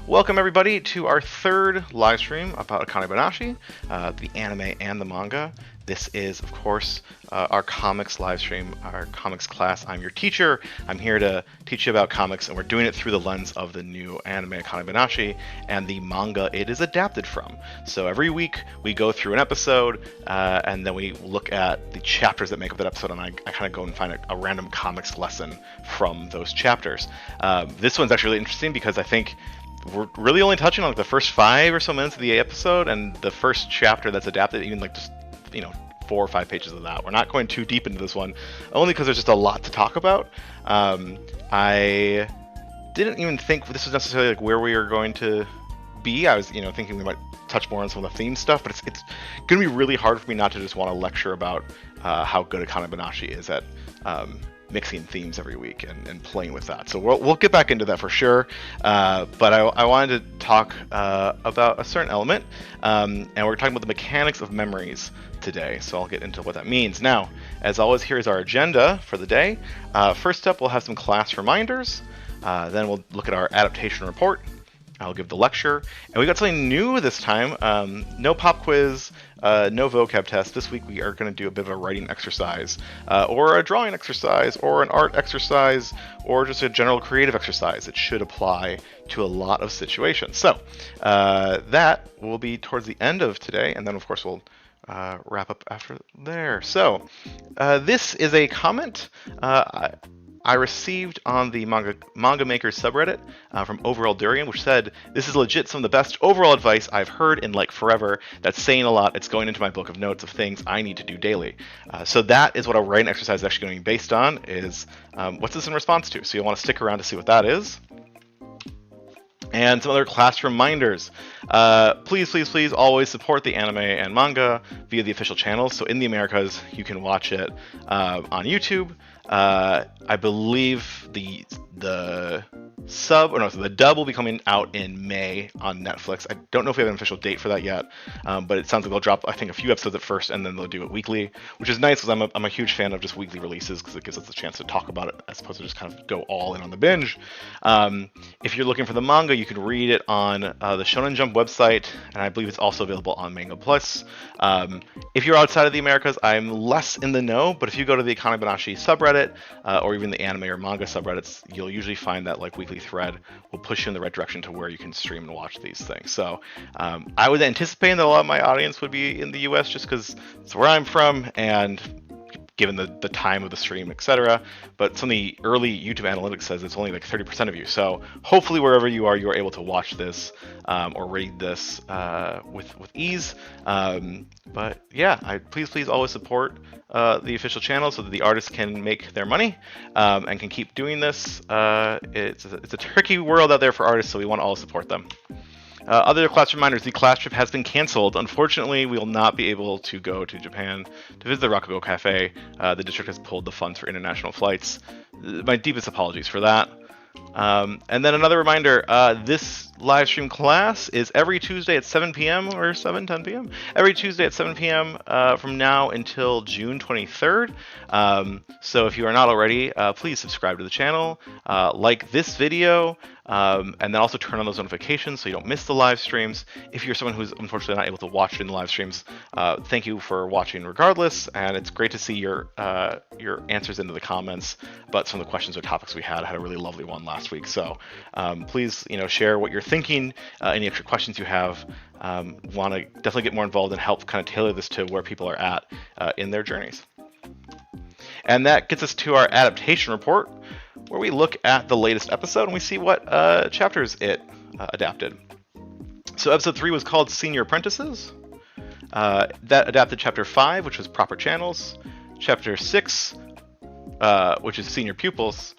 Welcome everybody to our third live stream about Akane-Banashi, the anime and the manga. This is, of course, our comics live stream, our comics class. I'm your teacher. I'm here to teach you about comics, and we're doing it through the lens of the new anime Akane-Banashi and the manga it is adapted from. So every week we go through an episode, and then we look at the chapters that make up that episode, and I kind of go and find a random comics lesson from those chapters. This one's actually really interesting because I think we're really only touching on like the first 5 or so minutes of the episode, and the first chapter that's adapted, even like just 4 or 5 pages of that. We're not going too deep into this one, only because there's just a lot to talk about. I didn't even think this was necessarily like where we were going to be. I was thinking we might touch more on some of the theme stuff, but it's going to be really hard for me not to just want to lecture about how good Akane-Banashi is at mixing themes every week and playing with that. So we'll get back into that for sure. But I wanted to talk about a certain element, and we're talking about the mechanics of memories today. So I'll get into what that means. Now, as always, here's our agenda for the day. First up, we'll have some class reminders. Then we'll look at our adaptation report. I'll give the lecture. And we got something new this time. No pop quiz, no vocab test. This week we are going to do a bit of a writing exercise, or a drawing exercise, or an art exercise, or just a general creative exercise. It should apply to a lot of situations. So that will be towards the end of today, and then of course we'll wrap up after there. So this is a comment I received on the Manga Maker subreddit from Overall Durian, which said, "This is legit some of the best overall advice I've heard in like forever. That's saying a lot. It's going into my book of notes of things I need to do daily." So that is what our writing exercise is actually going to be based on, is what's this in response to? So you'll want to stick around to see what that is. And some other class reminders. Please always support the anime and manga via the official channels. So in the Americas, you can watch it on YouTube. I believe the dub will be coming out in May on Netflix. I don't know if we have an official date for that yet, but it sounds like they'll drop, I think, a few episodes at first, and then they'll do it weekly, which is nice because I'm a huge fan of just weekly releases because it gives us a chance to talk about it as opposed to just kind of go all in on the binge. If you're looking for the manga, you can read it on the Shonen Jump website, and I believe it's also available on Manga Plus. If you're outside of the Americas, I'm less in the know, but if you go to the Akane-Banashi subreddit, or even the anime or manga subreddits, you'll usually find that like weekly thread will push you in the right direction to where you can stream and watch these things. So I was anticipating that a lot of my audience would be in the US just because it's where I'm from, and given the time of the stream, etc. But some of the early YouTube analytics says it's only like 30% of you. So hopefully wherever you are able to watch this or read this with ease. But yeah, please always support the official channel so that the artists can make their money and can keep doing this. It's a tricky world out there for artists, so we want to all support them. Other class reminders, the class trip has been canceled. Unfortunately, we will not be able to go to Japan to visit the Rakugo Cafe. The district has pulled the funds for international flights. My deepest apologies for that. And then another reminder, this live stream class is every Tuesday at 7 p.m. or 10 p.m. Every Tuesday at 7 p.m. From now until June 23rd. So if you are not already, please subscribe to the channel, like this video, and then also turn on those notifications so you don't miss the live streams. If you're someone who's unfortunately not able to watch it in the live streams, thank you for watching regardless, and it's great to see your answers into the comments about some of the questions or topics we had. I had a really lovely one last week, so please share what you're thinking, any extra questions you have. Want to definitely get more involved and help kind of tailor this to where people are at in their journeys. And that gets us to our adaptation report, where we look at the latest episode and we see what chapters it adapted. So episode 3 was called Senior Apprentices. That adapted chapter 5, which was Proper Channels, chapter 6, which is Senior Pupils,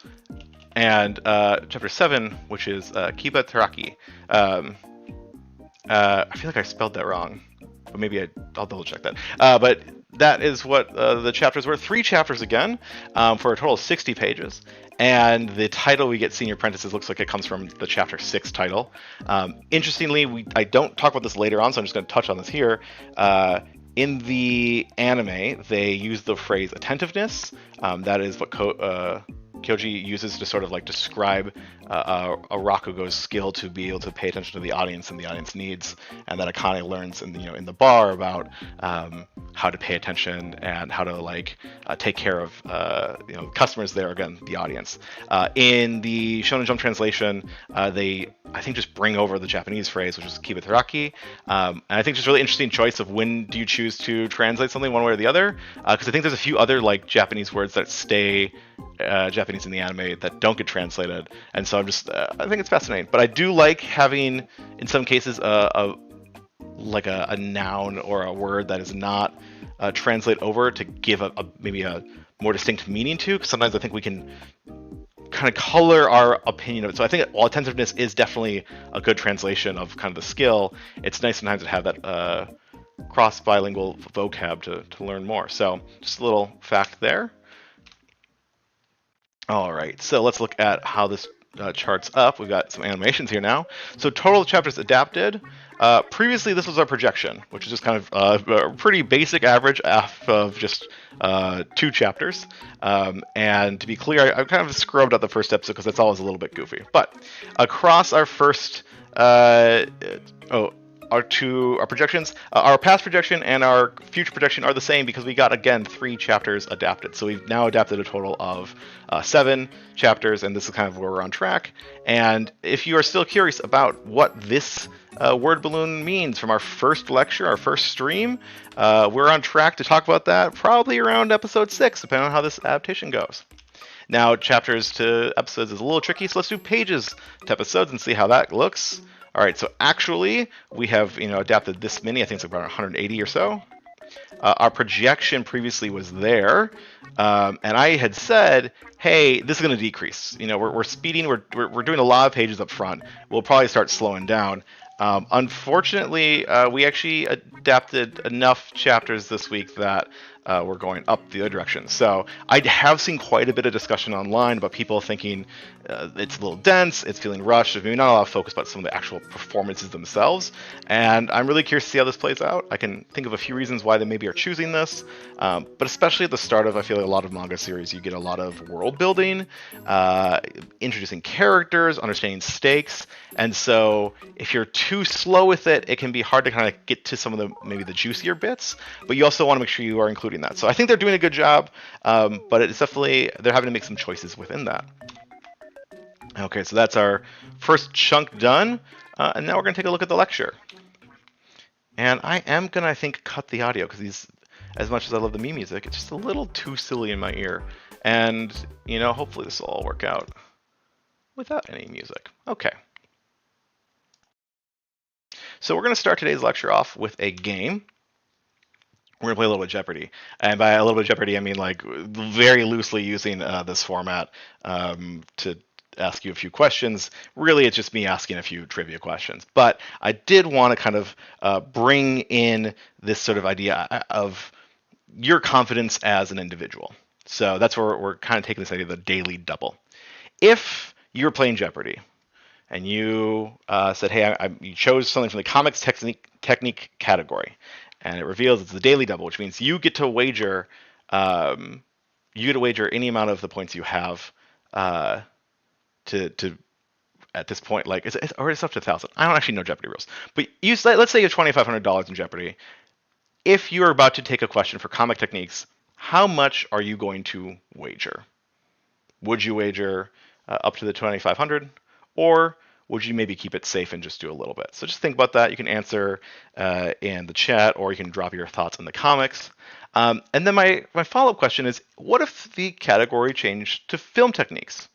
and chapter 7, which is Kiba Teraki. I feel like I spelled that wrong, but maybe I'll double check that. But that is what the chapters were. 3 chapters again, for a total of 60 pages. And the title we get, Senior Apprentices, looks like it comes from the chapter 6 title. Interestingly, I don't talk about this later on, so I'm just going to touch on this here. In the anime, they use the phrase attentiveness. That is what Kyoji uses to sort of like describe a Rakugo's skill to be able to pay attention to the audience and the audience needs, and that Akane learns in the bar about how to pay attention and how to like take care of customers there, again, the audience. In the Shonen Jump translation, they I think just bring over the Japanese phrase, which is kibetaraki. And I think just really interesting choice of when do you choose to translate something one way or the other, because I think there's a few other like Japanese words that stay Japanese in the anime that don't get translated, and so I think it's fascinating. But I do like having, in some cases, a noun or a word that is not translate over to give maybe a more distinct meaning to, because sometimes I think we can kind of color our opinion of it. So I think while attentiveness is definitely a good translation of kind of the skill, it's nice sometimes to have that cross-bilingual vocab to learn more. So just a little fact there. All right, so let's look at how this charts up. We've got some animations here now. So total chapters adapted. Previously, this was our projection, which is just kind of a pretty basic average of just 2 chapters. And to be clear, I kind of scrubbed out the first episode because that's always a little bit goofy. But across our first, our projections, our past projection and our future projection are the same because we got, again, 3 chapters adapted. So we've now adapted a total of 7 chapters, and this is kind of where we're on track. And if you are still curious about what this word balloon means from our first lecture, our first stream, we're on track to talk about that probably around episode 6, depending on how this adaptation goes. Now, chapters to episodes is a little tricky, so let's do pages to episodes and see how that looks. All right, so actually, we have adapted this many. I think it's about 180 or so. Our projection previously was there, and I had said, hey, this is going to decrease. We're speeding. We're doing a lot of pages up front. We'll probably start slowing down. Unfortunately, we actually adapted enough chapters this week that we're going up the other direction. So I have seen quite a bit of discussion online about people thinking it's a little dense, it's feeling rushed, there's maybe not a lot of focus about some of the actual performances themselves. And I'm really curious to see how this plays out. I can think of a few reasons why they maybe are choosing this, but especially at the start of, I feel like a lot of manga series, you get a lot of world building, introducing characters, understanding stakes, and so if you're too slow with it, it can be hard to kind of get to some of maybe the juicier bits, but you also want to make sure you are including that. So I think they're doing a good job, but it's definitely, they're having to make some choices within that. Okay, so that's our first chunk done, and now we're going to take a look at the lecture. And I am going to, I think, cut the audio, because as much as I love the Mii music, it's just a little too silly in my ear. And, hopefully this will all work out without any music. Okay. So we're going to start today's lecture off with a game. We're going to play a little bit of Jeopardy. And by a little bit of Jeopardy, I mean like very loosely using this format to ask you a few questions. Really, it's just me asking a few trivia questions. But I did want to kind of bring in this sort of idea of your confidence as an individual. So that's where we're kind of taking this idea of the daily double. If you're playing Jeopardy, and you said, hey, you chose something from the comics technique category, and it reveals it's the daily double, which means you get to wager any amount of the points you have to at this point, like it's already up to 1,000. I don't actually know Jeopardy rules, but let's say you have $2,500 in Jeopardy. If you're about to take a question for comic techniques, how much are you going to wager? Would you wager up to the 2,500? Or would you maybe keep it safe and just do a little bit? So just think about that. You can answer in the chat, or you can drop your thoughts in the comics. And then my follow-up question is, what if the category changed to film techniques?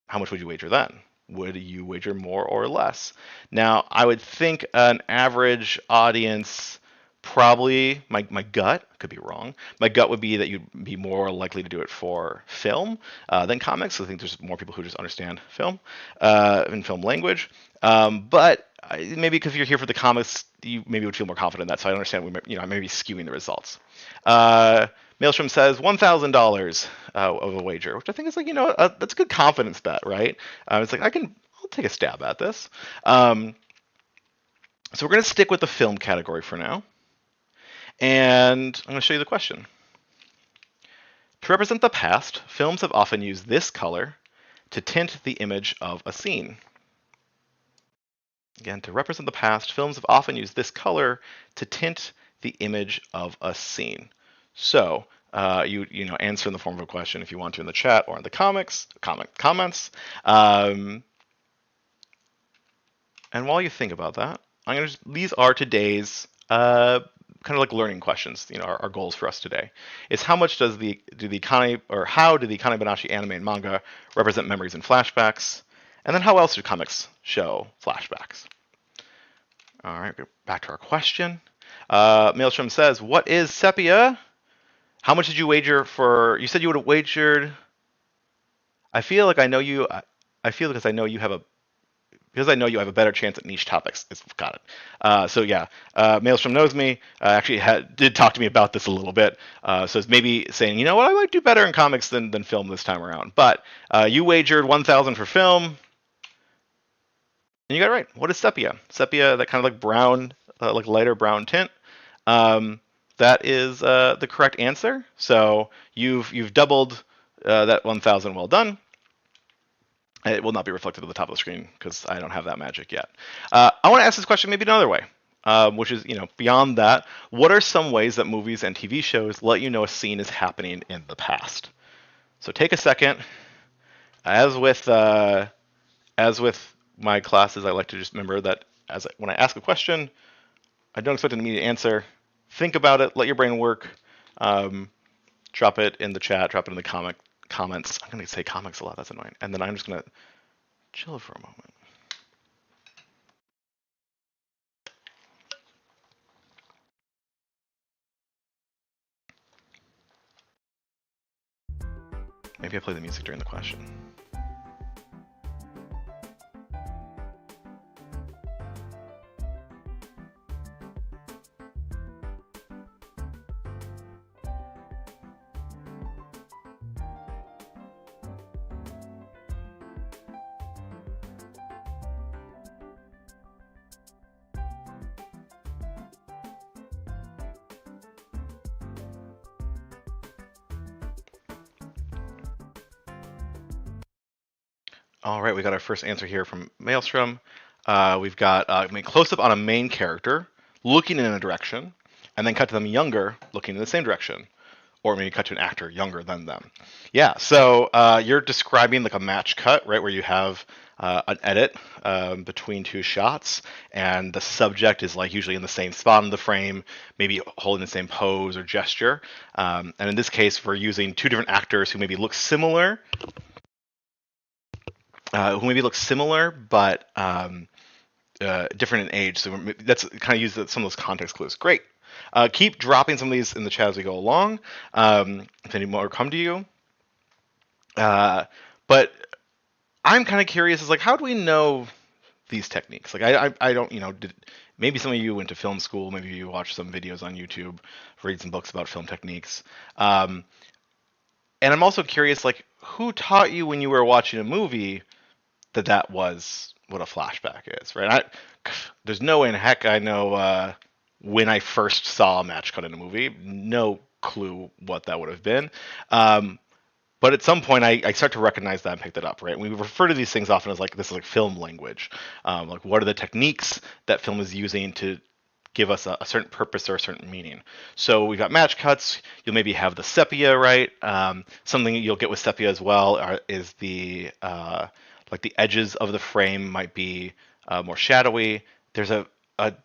How much would you wager then? Would you wager more or less? Now, I would think an average audience, probably, my gut, could be wrong, my gut would be that you'd be more likely to do it for film than comics. So I think there's more people who just understand film and film language. But maybe because you're here for the comics, you maybe would feel more confident in that. So I understand I may be skewing the results. Maelstrom says $1,000 of a wager, which I think is like, that's a good confidence bet, right? It's like, I'll take a stab at this. So we're going to stick with the film category for now. And I'm going to show you the question. To represent the past, films have often used this color to tint the image of a scene. Again, to represent the past, films have often used this color to tint the image of a scene. So you know, answer in the form of a question if you want to in the chat or in the comments. And while you think about that, these are today's kind of like learning questions. You know, our goals for us today is how much how do the Akane-Banashi anime and manga represent memories and flashbacks, and then how else do comics show flashbacks? All right, back to our question. Maelstrom says, "What is sepia? How much did you wager for? You said you would have wagered. I feel like I know you. I feel because I know you have a a better chance at niche topics." Got it. So yeah, Maelstrom knows me. Actually, did talk to me about this a little bit. So it's maybe saying, you know what, I might do better in comics than film this time around. But you wagered 1,000 for film, and you got it right. What is sepia? Sepia, that kind of like brown, like lighter brown tint. That is the correct answer. So you've doubled that 1,000. Well done. It will not be reflected at the top of the screen because I don't have that magic yet. I want to ask this question maybe another way, which is, you know, beyond that, what are some ways that movies and TV shows let you know a scene is happening in the past? So take a second. As with my classes, I like to just remember that when I ask a question, I don't expect an immediate answer. Think about it. Let your brain work. Drop it in the chat. Drop it in the comments. I'm going to say comics a lot. That's annoying. And then I'm just going to chill for a moment. Maybe I play the music during the question. All right, we got our first answer here from Maelstrom. We've got close up on a main character looking in a direction, and then cut to them younger, looking in the same direction, or maybe cut to an actor younger than them. Yeah, so you're describing like a match cut, right, where you have an edit between two shots, and the subject is like usually in the same spot in the frame, maybe holding the same pose or gesture. And in this case, we're using two different actors who maybe look similar. But different in age. So that's kind of use some of those context clues. Great. Keep dropping some of these in the chat as we go along. If any more come to you. But I'm kind of curious, is like, how do we know these techniques? Like, I don't, you know, maybe some of you went to film school, maybe you watched some videos on YouTube, read some books about film techniques. And I'm also curious, like, who taught you when you were watching a movie that was what a flashback is, right? There's no way in heck I know when I first saw a match cut in a movie. No clue what that would have been. But at some point, I start to recognize that and pick that up, right? We refer to these things often as like, this is like film language. Like, what are the techniques that film is using to give us a certain purpose or a certain meaning? So we've got match cuts. You'll maybe have the sepia, right? Something you'll get with sepia as well is the like the edges of the frame might be more shadowy. There's a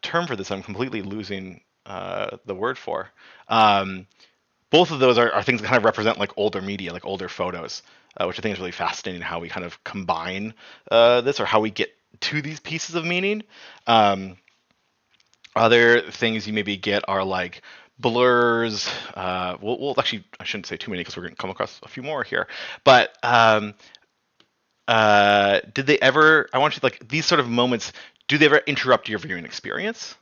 term for this I'm completely losing the word for. Both of those are things that kind of represent like older media, like older photos, which I think is really fascinating, how we kind of combine this, or how we get to these pieces of meaning. Other things you maybe get are like blurs. We'll actually, I shouldn't say too many because we're going to come across a few more here. But did they ever, I want you to, like, these sort of moments, do they ever interrupt your viewing experience?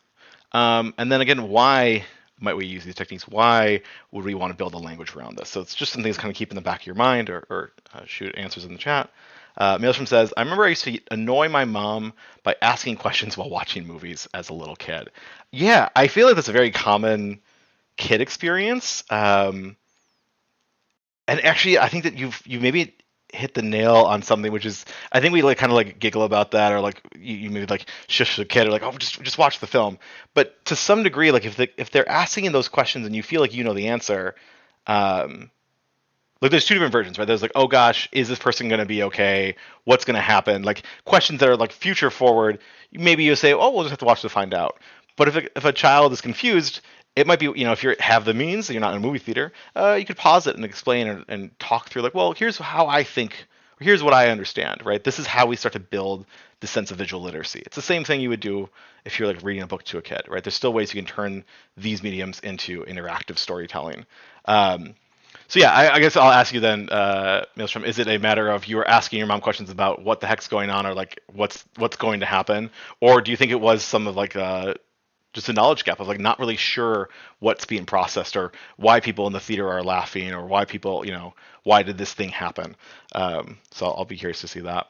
And then again, why might we use these techniques? Why would we want to build a language around this? So it's just something that's kind of keep in the back of your mind, or shoot answers in the chat. Maelstrom says, I remember I used to annoy my mom by asking questions while watching movies as a little kid. Yeah, I feel like that's a very common kid experience. And actually, I think that you maybe hit the nail on something, which is I think we like kind of like giggle about that, or like you maybe like shush the kid, or like oh just watch the film. But to some degree, like if they're asking you those questions and you feel like you know the answer, um, like there's two different versions, right? There's like, oh gosh, is this person going to be okay? What's going to happen? Like questions that are like future forward. Maybe you say, oh, we'll just have to watch to find out. But if a child is confused, it might be, if you have the means, you're not in a movie theater, you could pause it and explain and talk through like, well, here's how I think, or here's what I understand, right? This is how we start to build the sense of visual literacy. It's the same thing you would do if you're like reading a book to a kid, right? There's still ways you can turn these mediums into interactive storytelling. So yeah, I guess I'll ask you then, Maelstrom. Is it a matter of you were asking your mom questions about what the heck's going on, or like what's going to happen, or do you think it was some of like just a knowledge gap of like not really sure what's being processed, or why people in the theater are laughing, or why people, why did this thing happen? So I'll be curious to see that.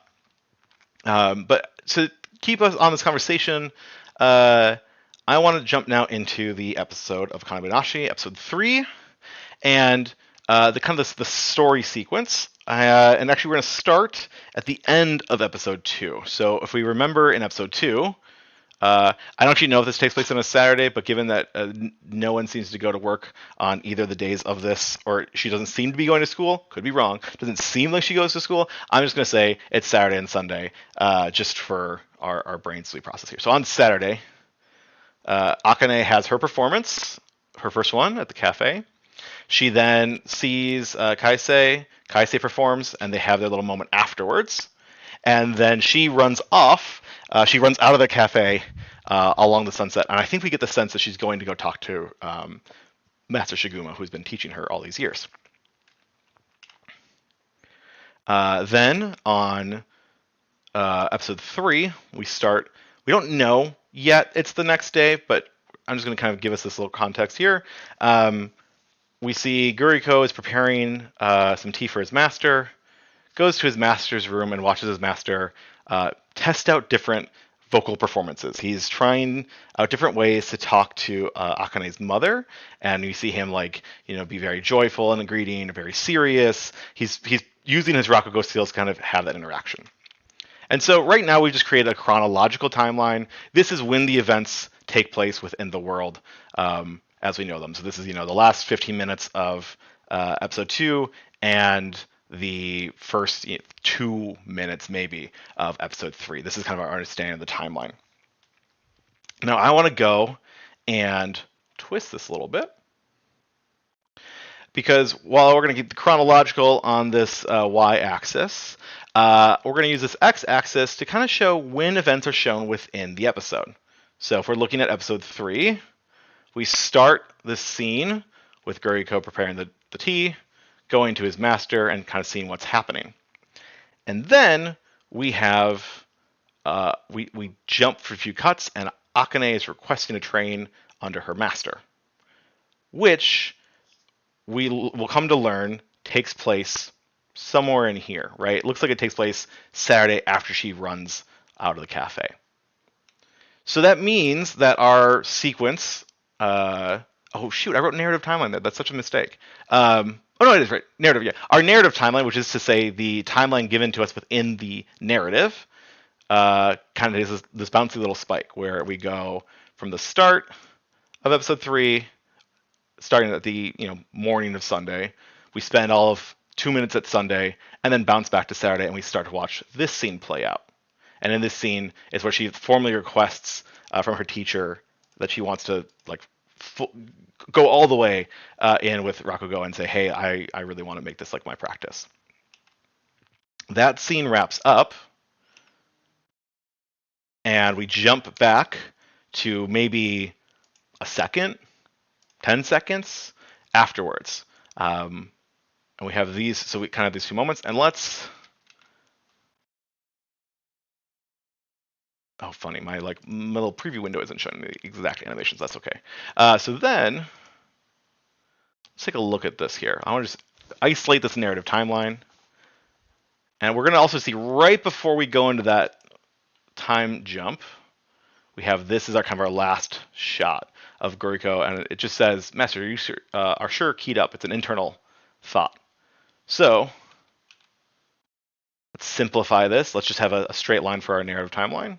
But to keep us on this conversation, uh, I want to jump now into the episode of Akane-Banashi, episode 3. And the kind of the story sequence. And actually, we're going to start at the end of episode 2. So if we remember in episode 2, I don't actually know if this takes place on a Saturday, but given that no one seems to go to work on either the days of this, or she doesn't seem to be going to school, could be wrong, doesn't seem like she goes to school, I'm just going to say it's Saturday and Sunday, just for our brains to process here. So on Saturday, Akane has her performance, her first one at the cafe. She then sees Kaisei. Kaisei performs, and they have their little moment afterwards. And then she runs off. She runs out of the cafe along the sunset. And I think we get the sense that she's going to go talk to Master Shiguma, who's been teaching her all these years. Then on episode 3, we start. We don't know yet it's the next day, but I'm just going to kind of give us this little context here. We see Guriko is preparing some tea for his master, goes to his master's room and watches his master test out different vocal performances. He's trying out different ways to talk to Akane's mother, and you see him be very joyful in the greeting, very serious. He's using his Rakugo skills to kind of have that interaction. And so right now we just created a chronological timeline. This is when the events take place within the world as we know them. So this is the last 15 minutes of episode 2 and the first 2 minutes maybe of episode 3. This is kind of our understanding of the timeline. Now I want to go and twist this a little bit, because while we're going to keep the chronological on this y-axis, we're going to use this x-axis to kind of show when events are shown within the episode. So if we're looking at episode 3, we start this scene with Guriko preparing the tea, going to his master, and kind of seeing what's happening. And then we have we jump for a few cuts, and Akane is requesting a train under her master, which we will come to learn takes place somewhere in here, right? It looks like it takes place Saturday after she runs out of the cafe. So that means that our sequence, oh shoot, I wrote narrative timeline there. That's such a mistake. Oh no, it is right. Narrative, yeah. Our narrative timeline, which is to say the timeline given to us within the narrative, kind of is this bouncy little spike where we go from the start of episode 3, starting at the morning of Sunday. We spend all of 2 minutes at Sunday, and then bounce back to Saturday, and we start to watch this scene play out. And in this scene is where she formally requests from her teacher that she wants to go all the way in with Rakugo and say, hey, I really want to make this like my practice. That scene wraps up, and we jump back to maybe a second, 10 seconds afterwards. And we have these, so we kind of have these 2 moments, and let's. Oh, funny, my little preview window isn't showing the exact animations. That's okay. So then, let's take a look at this here. I want to just isolate this narrative timeline, and we're going to also see right before we go into that time jump, we have this is our kind of our last shot of Guriko, and it just says, "Master, you are sure keyed up." It's an internal thought. So let's simplify this. Let's just have a straight line for our narrative timeline.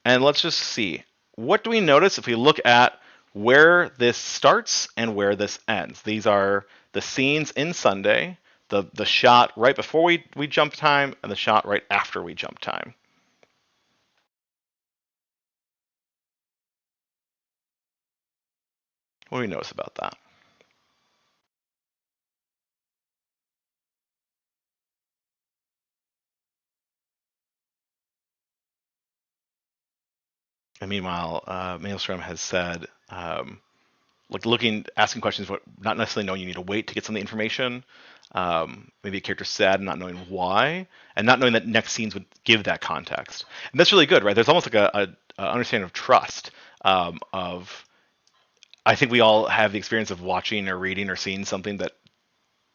And let's just see. What do we notice if we look at where this starts and where this ends? These are the scenes in Sunday, the shot right before we jump time, and the shot right after we jump time. What do we notice about that? And meanwhile, Maelstrom has said, like asking questions, but not necessarily knowing you need to wait to get some of the information. Maybe a character's sad and not knowing why, and not knowing that next scenes would give that context. And that's really good, right? There's almost like a understanding of trust. Of I think we all have the experience of watching or reading or seeing something that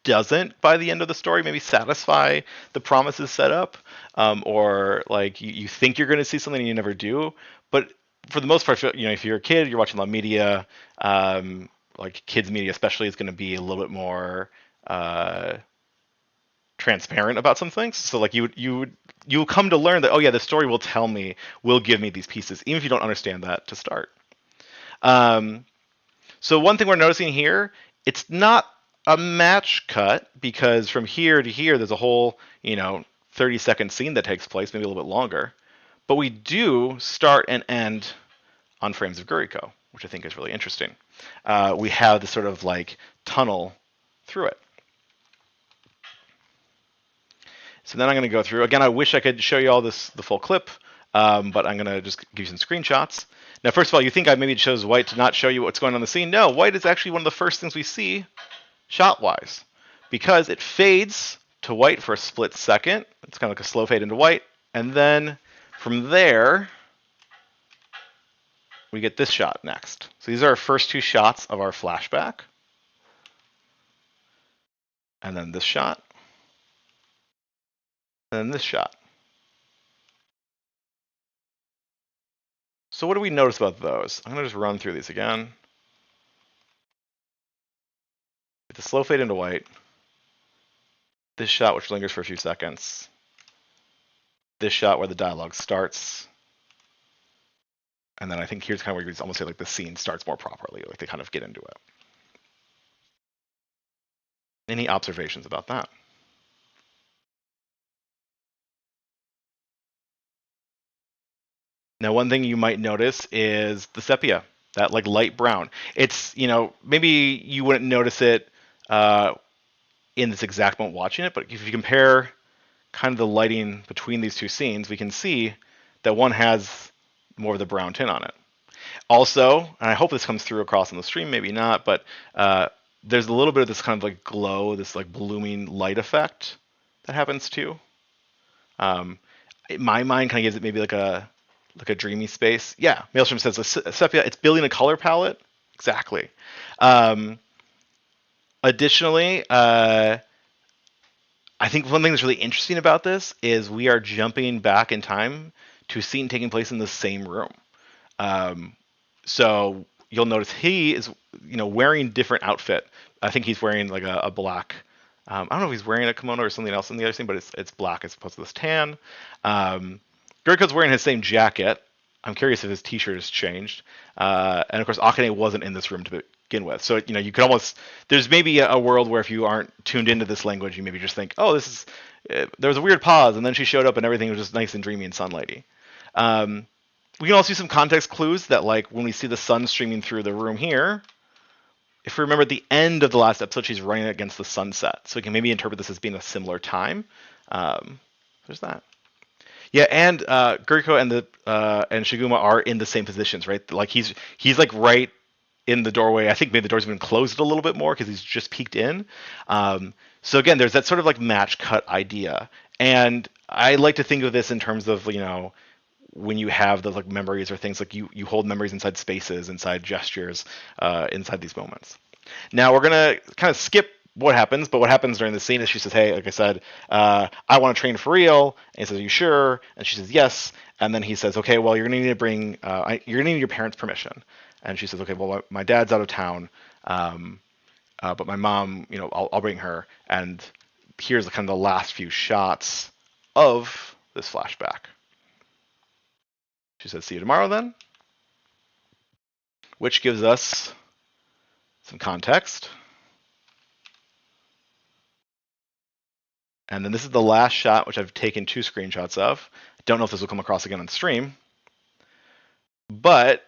doesn't, by the end of the story, maybe satisfy the promises set up, or like you think you're going to see something and you never do. But for the most part, if you're a kid, you're watching a lot of media, like kids media especially, is going to be a little bit more transparent about some things. So like you'll come to learn that, oh yeah, the story will give me these pieces, even if you don't understand that to start. So one thing we're noticing here, it's not a match cut, because from here to here, there's a whole, 30-second scene that takes place, maybe a little bit longer. But we do start and end on frames of Guriko, which I think is really interesting. We have this sort of like tunnel through it. So then I'm going to go through. Again, I wish I could show you all the full clip, but I'm going to just give you some screenshots. Now, first of all, you think I maybe chose white to not show you what's going on in the scene. No, white is actually one of the first things we see shot-wise, because it fades to white for a split second. It's kind of like a slow fade into white. And then from there, we get this shot next. So these are our first two shots of our flashback. And then this shot. And then this shot. So what do we notice about those? I'm going to just run through these again. It's a slow fade into white. This shot, which lingers for a few seconds. This shot where the dialogue starts. And then I think here's kind of where you almost say like the scene starts more properly. Like they kind of get into it. Any observations about that? Now, one thing you might notice is the sepia, that like light brown. It's, maybe you wouldn't notice it in this exact moment watching it, but if you compare kind of the lighting between these two scenes, we can see that one has more of the brown tint on it. Also, and I hope this comes through across on the stream, maybe not, but there's a little bit of this kind of like glow, this like blooming light effect that happens too. In my mind, kind of gives it maybe like a dreamy space. Yeah, Maelstrom says sepia. It's building a color palette. Exactly. Additionally, I think one thing that's really interesting about this is we are jumping back in time to a scene taking place in the same room. So you'll notice he is, wearing different outfit. I think he's wearing like a black. I don't know if he's wearing a kimono or something else in the other scene, but it's black as opposed to this tan. Guriko's wearing his same jacket. I'm curious if his t-shirt has changed. And of course, Akane wasn't in this room to begin with. So, you could almost, there's maybe a world where if you aren't tuned into this language, you maybe just think, oh, this is, there was a weird pause, and then she showed up and everything was just nice and dreamy and sunlighty. We can also see some context clues that, like, when we see the sun streaming through the room here, if we remember at the end of the last episode, she's running against the sunset. So we can maybe interpret this as being a similar time. There's that. Yeah, and Guriko and Shiguma are in the same positions, right? Like he's like right in the doorway. I think maybe the door's been closed a little bit more because he's just peeked in. So again, there's that sort of like match cut idea, and I like to think of this in terms of when you have those like memories or things, like you hold memories inside spaces, inside gestures, inside these moments. Now we're gonna kind of skip what happens, but what happens during the scene is she says, hey, like I said, I want to train for real. And he says, are you sure? And she says, yes. And then he says, okay, well, you're gonna need to bring, you're gonna need your parents' permission. And she says, okay, well, my dad's out of town, but my mom, I'll bring her. And here's kind of the last few shots of this flashback. She says, "See you tomorrow then," which gives us some context. And then this is the last shot, which I've taken 2 screenshots of. Don't know if this will come across again on stream, but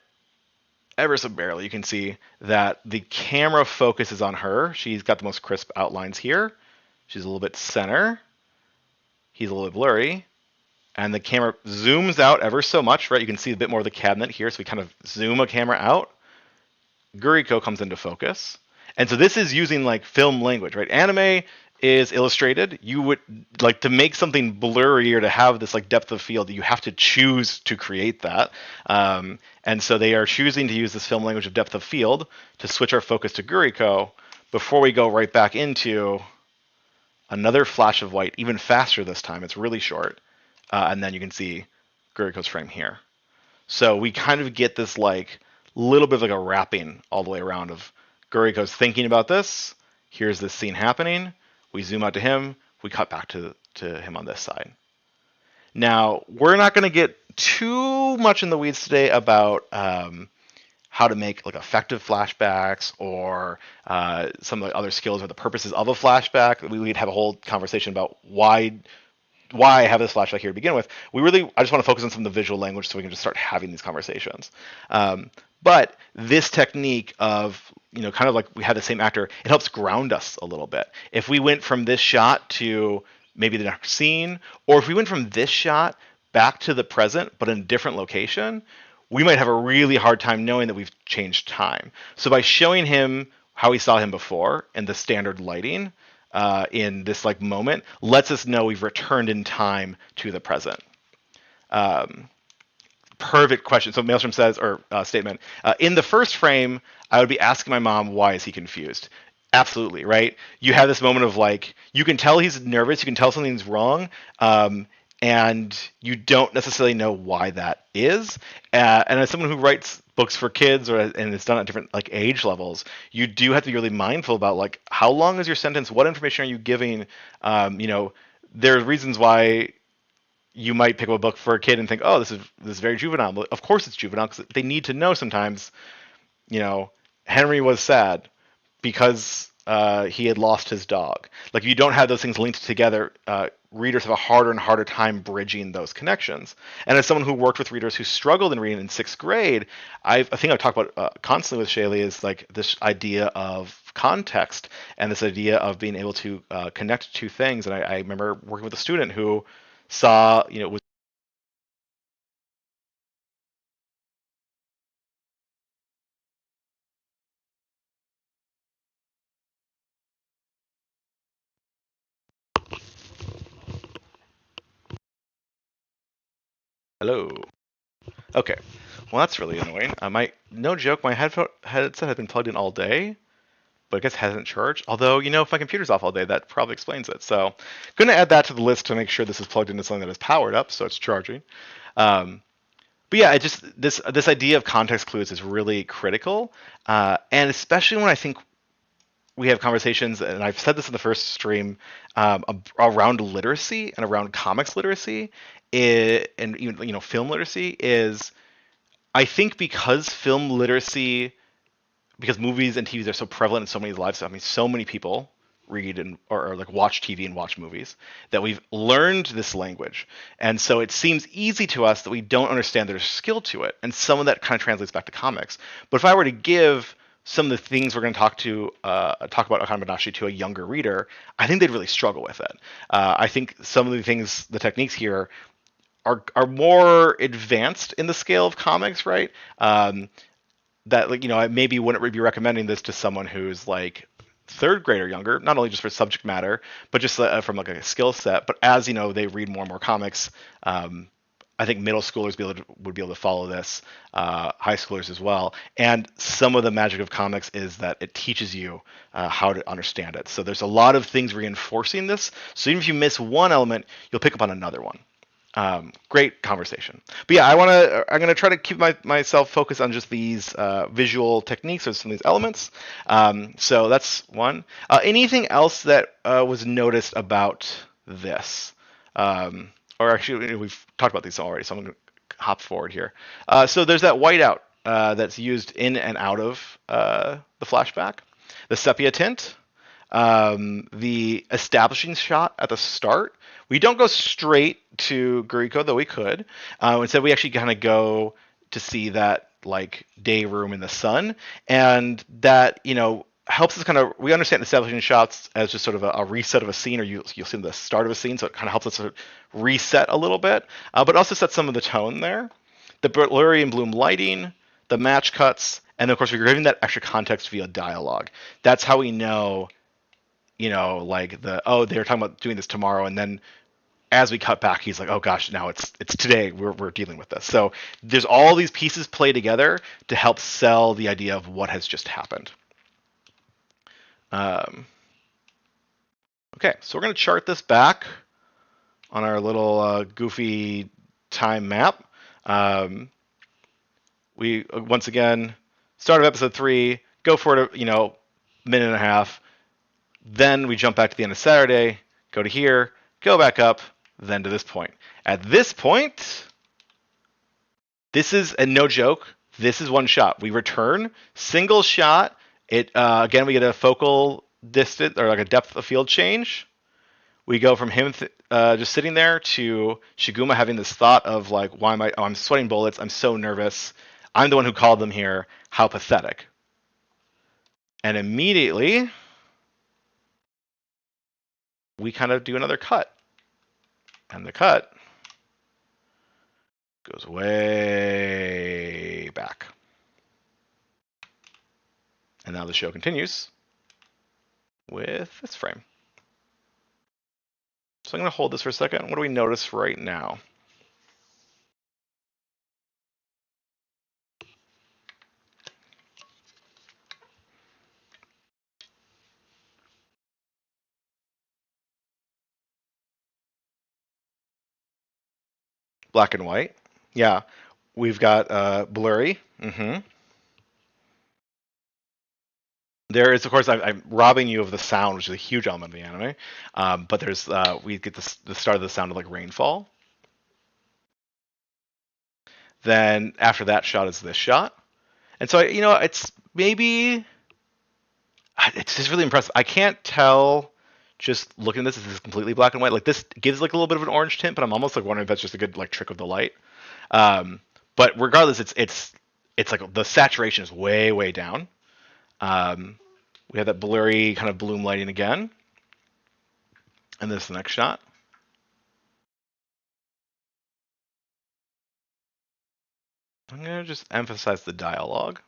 ever so barely, you can see that the camera focuses on her. She's got the most crisp outlines here. She's a little bit center. He's a little bit blurry. And the camera zooms out ever so much, right? You can see a bit more of the cabinet here. So we kind of zoom a camera out. Guriko comes into focus. And so this is using like film language, right? Anime is illustrated. You would like to make something blurry or to have this like depth of field, you have to choose to create that. And so they are choosing to use this film language of depth of field to switch our focus to Guriko before we go right back into another flash of white, even faster this time. It's really short. And then you can see Guriko's frame here. So we kind of get this like little bit of like a wrapping all the way around of Guriko's thinking about this. Here's this scene happening. We zoom out to him. We cut back to him on this side. Now, we're not going to get too much in the weeds today about how to make like effective flashbacks or some of the other skills or the purposes of a flashback. We'd have a whole conversation about why I have this flashback here to begin with. I just want to focus on some of the visual language so we can just start having these conversations. But this technique of, kind of like we had the same actor, it helps ground us a little bit. If we went from this shot to maybe the next scene, or if we went from this shot back to the present, but in a different location, we might have a really hard time knowing that we've changed time. So by showing him how we saw him before in the standard lighting, in this like moment, lets us know we've returned in time to the present. Perfect question. So Maelstrom says, or statement, in the first frame, I would be asking my mom, why is he confused? Absolutely, right? You have this moment of like, you can tell he's nervous, you can tell something's wrong, and you don't necessarily know why that is. And as someone who writes books for kids and it's done at different like age levels, you do have to be really mindful about like, how long is your sentence? What information are you giving? There's reasons why you might pick up a book for a kid and think, oh, this is very juvenile. But of course it's juvenile because they need to know sometimes, Henry was sad because he had lost his dog. Like, if you don't have those things linked together, readers have a harder and harder time bridging those connections. And as someone who worked with readers who struggled in reading in 6th grade, I think I've talked about constantly with Shaylee is like this idea of context and this idea of being able to connect two things. And I remember working with a student who saw, was hello. Okay. Well, that's really annoying. No joke, my headset has been plugged in all day, but I guess hasn't charged. Although, if my computer's off all day, that probably explains it. So, going to add that to the list to make sure this is plugged into something that is powered up, so it's charging. But yeah, this idea of context clues is really critical, and especially when I think we have conversations, and I've said this in the first stream, around literacy and around comics literacy, and even film literacy is, I think because movies and TVs are so prevalent in so many lives, I mean, so many people read or like watch TV and watch movies, that we've learned this language. And so it seems easy to us that we don't understand there's skill to it. And some of that kind of translates back to comics. But if I were to give some of the things we're going to talk about Akane-Banashi to a younger reader, I think they'd really struggle with it. I think some of the things, the techniques here are more advanced in the scale of comics, right? That, like, I maybe wouldn't be recommending this to someone who's like 3rd grade or younger, not only just for subject matter, but just from like a skill set. But as they read more and more comics, I think middle schoolers would be able to follow this, high schoolers as well. And some of the magic of comics is that it teaches you how to understand it. So there's a lot of things reinforcing this. So even if you miss one element, you'll pick up on another one. Great conversation. But yeah, I'm gonna try to keep myself focused on just these visual techniques or some of these elements. So that's one. Anything else that was noticed about this? Or actually, we've talked about these already, so I'm gonna hop forward here. So there's that whiteout that's used in and out of the flashback, the sepia tint, the establishing shot at the start. We don't go straight to Guriko, though we could. Instead, we actually kind of go to see that like day room in the sun, and that helps us kind of, we understand establishing shots as just sort of a reset of a scene, or you'll see the start of a scene, so it kind of helps us sort of reset a little bit, but also set some of the tone there. The blurry and bloom lighting, the match cuts, and of course we're giving that extra context via dialogue. That's how we know, like they're talking about doing this tomorrow, and then as we cut back, he's like, oh gosh, now it's today. We're dealing with this. So there's all these pieces play together to help sell the idea of what has just happened. Okay, so we're going to chart this back on our little goofy time map. We once again start of episode 3, go for it, minute and a half. Then we jump back to the end of Saturday, go to here, go back up, then to this point. At this point, this is, and no joke, this is one shot. We return, single shot. It again, we get a focal distance or like a depth of field change. We go from him just sitting there to Shiguma having this thought of like, why am I? Oh, I'm sweating bullets. I'm so nervous. I'm the one who called them here. How pathetic. And immediately, we kind of do another cut. And the cut goes way back. And now the show continues with this frame. So I'm going to hold this for a second. What do we notice right now? Black and white. Yeah. We've got blurry. There is, of course, I'm robbing you of the sound, which is a huge element of the anime. But there's, we get the start of the sound of like rainfall. Then after that shot is this shot. And so, it's maybe, it's just really impressive. I can't tell just looking at this, this is completely black and white. Like this gives like a little bit of an orange tint, but I'm almost like wondering if that's just a good like trick of the light. But regardless, it's like the saturation is way, way down. We have that blurry kind of bloom lighting again. And this is the next shot. I'm going to just emphasize the dialogue.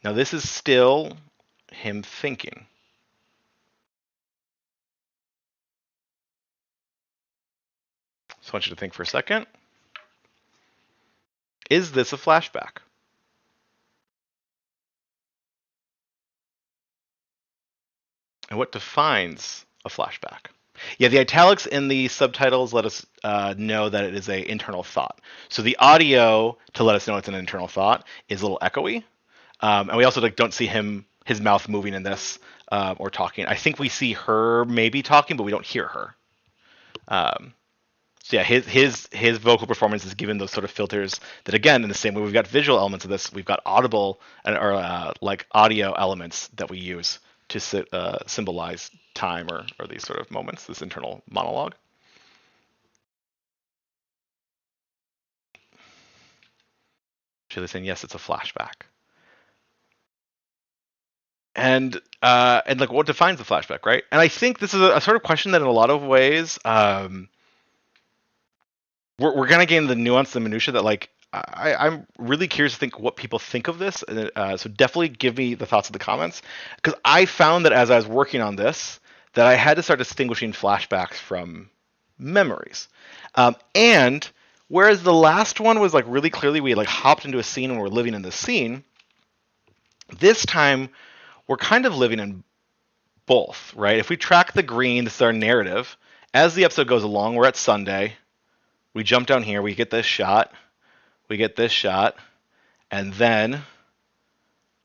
Now this is still him thinking. So I want you to think for a second. Is this a flashback? And what defines a flashback? Yeah, the italics in the subtitles let us know that it is an internal thought. So the audio to let us know it's an internal thought is a little echoey. And we also don't see his mouth moving in this or talking. I think we see her maybe talking, but we don't hear her. So yeah, his vocal performance is given those sort of filters that, again, in the same way we've got visual elements of this, we've got audible or like audio elements that we use to symbolize time or these sort of moments, this internal monologue. Shayla's saying, yes, it's a flashback. And like what defines the flashback, right? And I think this is a sort of question that in a lot of ways, we're gonna gain the nuance, the minutia that like I'm really curious to think what people think of this. So definitely give me the thoughts in the comments, because I found that as I was working on this, that I had to start distinguishing flashbacks from memories. And whereas the last one was like really clearly we like hopped into a scene and we're living in the scene, this time we're kind of living in both, right? If we track the green, this is our narrative. As the episode goes along, we're at Sunday. We jump down here. We get this shot. We get this shot. And then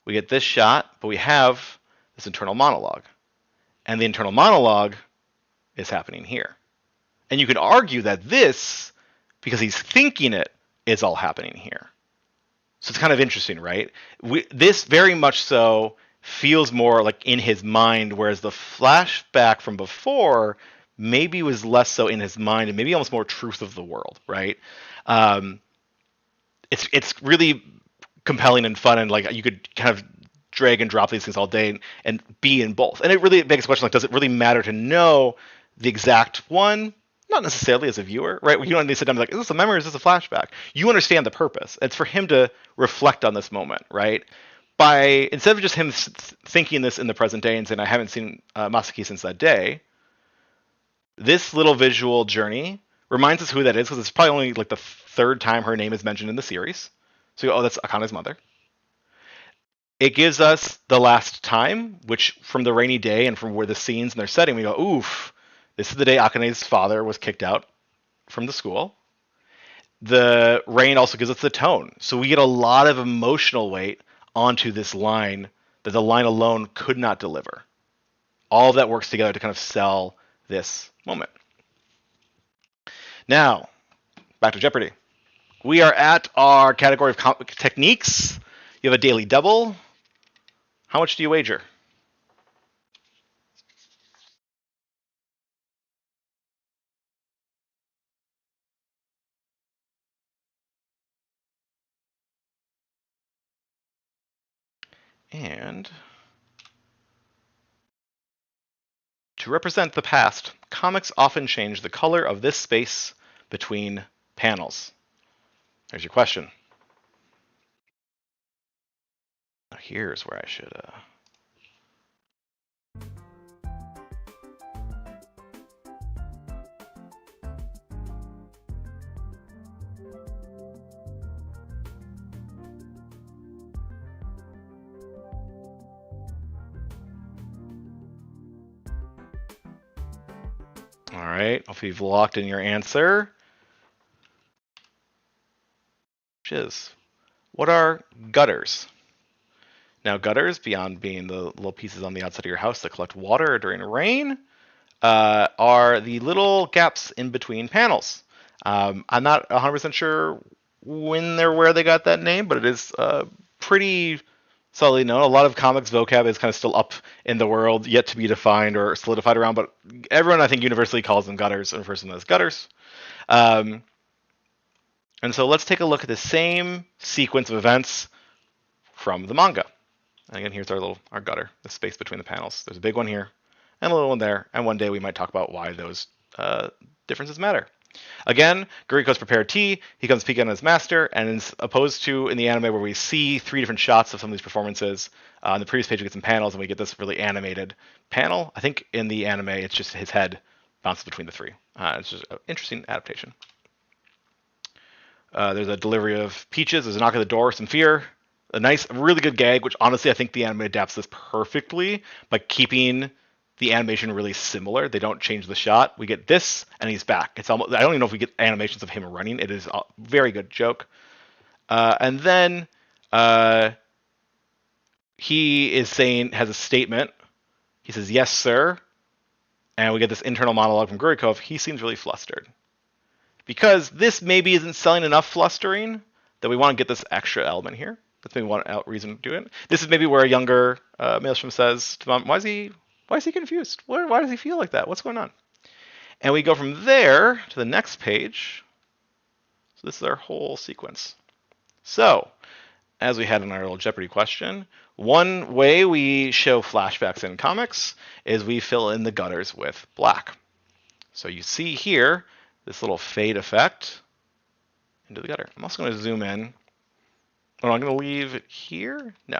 we get this shot, but we have this internal monologue. And the internal monologue is happening here. And you could argue that this, because he's thinking it, is all happening here. So it's kind of interesting, right? This very much so feels more like in his mind, whereas the flashback from before maybe was less so in his mind and maybe almost more truth of the world, right? It's really compelling and fun, and like you could kind of drag and drop these things all day and be in both. And it really begs the question, like, does it really matter to know the exact one? Not necessarily as a viewer, right? You don't need to sit down and be like, is this a memory or is this a flashback? You understand the purpose. It's for him to reflect on this moment, right? By instead of just him thinking this in the present day and saying, I haven't seen Masaki since that day, this little visual journey reminds us who that is, because it's probably only like the third time her name is mentioned in the series. So you go, oh, that's Akane's mother. It gives us the last time, which from the rainy day and from where the scenes and their setting, we go, oof, this is the day Akane's father was kicked out from the school. The rain also gives us the tone. So we get a lot of emotional weight onto this line that the line alone could not deliver. All of that works together to kind of sell this moment. Now, back to Jeopardy. We are at our category of techniques. You have a daily double. How much do you wager? And to represent the past, comics often change the color of this space between panels. There's your question. Now here's where I should... All right, hopefully you've locked in your answer. Which is, what are gutters? Now, gutters, beyond being the little pieces on the outside of your house that collect water during rain, are the little gaps in between panels. I'm not 100% sure when or where they got that name, but it is pretty solidly known. A lot of comics vocab is kind of still up in the world, yet to be defined or solidified around, but everyone, I think, universally calls them gutters and refers to them as gutters. And so let's take a look at the same sequence of events from the manga. And again, here's our gutter, the space between the panels. There's a big one here and a little one there, and one day we might talk about why those differences matter. Again, Guriko's prepared tea. He comes peeking on his master, and as opposed to in the anime where we see 3 different shots of some of these performances, on the previous page we get some panels and we get this really animated panel. I think in the anime it's just his head bounces between the 3. It's just an interesting adaptation. There's a delivery of peaches. There's a knock at the door, some fear. A nice, really good gag, which honestly I think the anime adapts this perfectly by keeping the animation really similar. They don't change the shot. We get this, and he's back. It's almost, I don't even know if we get animations of him running. It is a very good joke. And then he is saying, has a statement. He says, yes, sir. And we get this internal monologue from Gurikov. He seems really flustered. Because this maybe isn't selling enough flustering that we want to get this extra element here. That's maybe one reason to do it. This is maybe where a younger Maelstrom says to Mom, why is he confused? Why does he feel like that? What's going on? And we go from there to the next page. So this is our whole sequence. So, as we had in our little Jeopardy question, one way we show flashbacks in comics is we fill in the gutters with black. So you see here this little fade effect into the gutter. I'm also going to zoom in. Oh, I'm going to leave it here? No.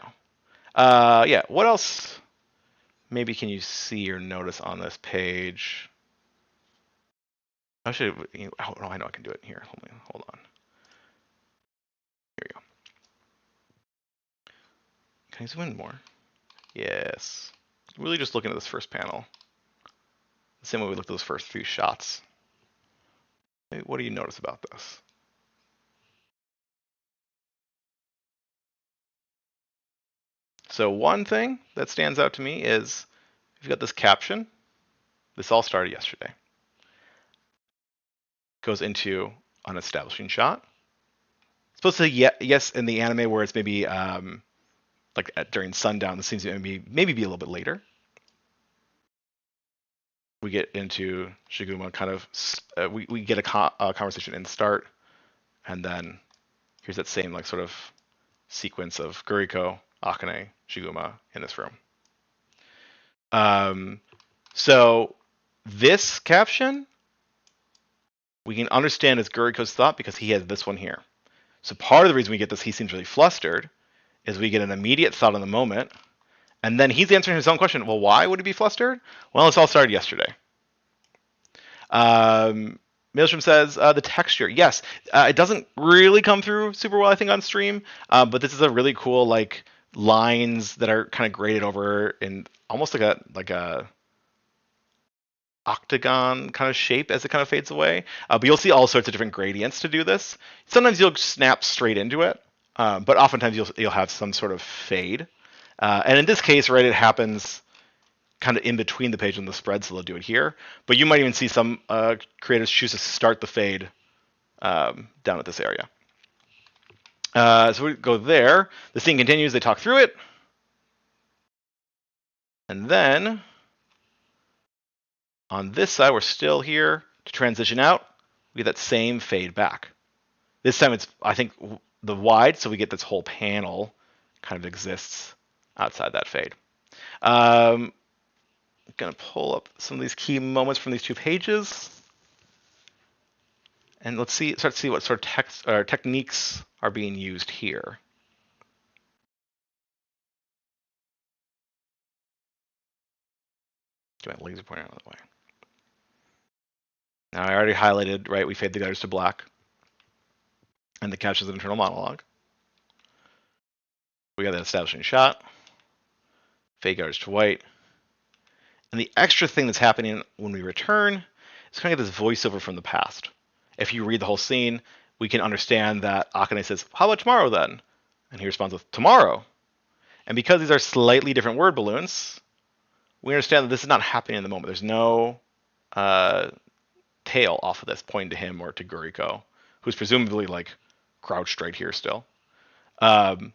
Yeah, what else maybe can you see or notice on this page? Oh, no, I know I can do it here. Hold on. Here we go. Can I zoom in more? Yes. Really just looking at this first panel. The same way we looked at those first few shots. What do you notice about this? So one thing that stands out to me is you've got this caption. This all started yesterday. Goes into an establishing shot. It's supposed to say yes in the anime where it's maybe like during sundown. This seems to maybe be a little bit later. We get into Shiguma kind of we get a conversation in the start, and then here's that same like sort of sequence of Guriko, Akane, Shiguma in this room. So this caption we can understand as Guriko's thought because he has this one here. So part of the reason we get this, he seems really flustered, is we get an immediate thought in the moment, and then he's answering his own question. Well, why would he be flustered? Well, it's all started yesterday. Maelstrom says the texture. Yes, it doesn't really come through super well, I think, on stream, but this is a really cool like lines that are kind of graded over in almost like a octagon kind of shape as it kind of fades away. But you'll see all sorts of different gradients to do this. Sometimes you'll snap straight into it, but oftentimes you'll have some sort of fade. And in this case, right, it happens kind of in between the page and the spread, so they'll do it here. But you might even see some creators choose to start the fade down at this area. So we go there. The scene continues. They talk through it. And then on this side, we're still here to transition out. We get that same fade back. This time it's, I think, the wide, so we get this whole panel kind of exists outside that fade. I'm going to pull up some of these key moments from these two pages. And let's start to see what sort of techniques are being used here. Get my laser pointer out of the way. Now I already highlighted, right, we fade the gutters to black. And the caption is an internal monologue. We got that establishing shot. Fade gutters to white. And the extra thing that's happening when we return is kind of this voiceover from the past. If you read the whole scene, we can understand that Akane says, how about tomorrow then? And he responds with, tomorrow. And because these are slightly different word balloons, we understand that this is not happening in the moment. There's no tail off of this pointing to him or to Guriko, who's presumably like crouched right here still. And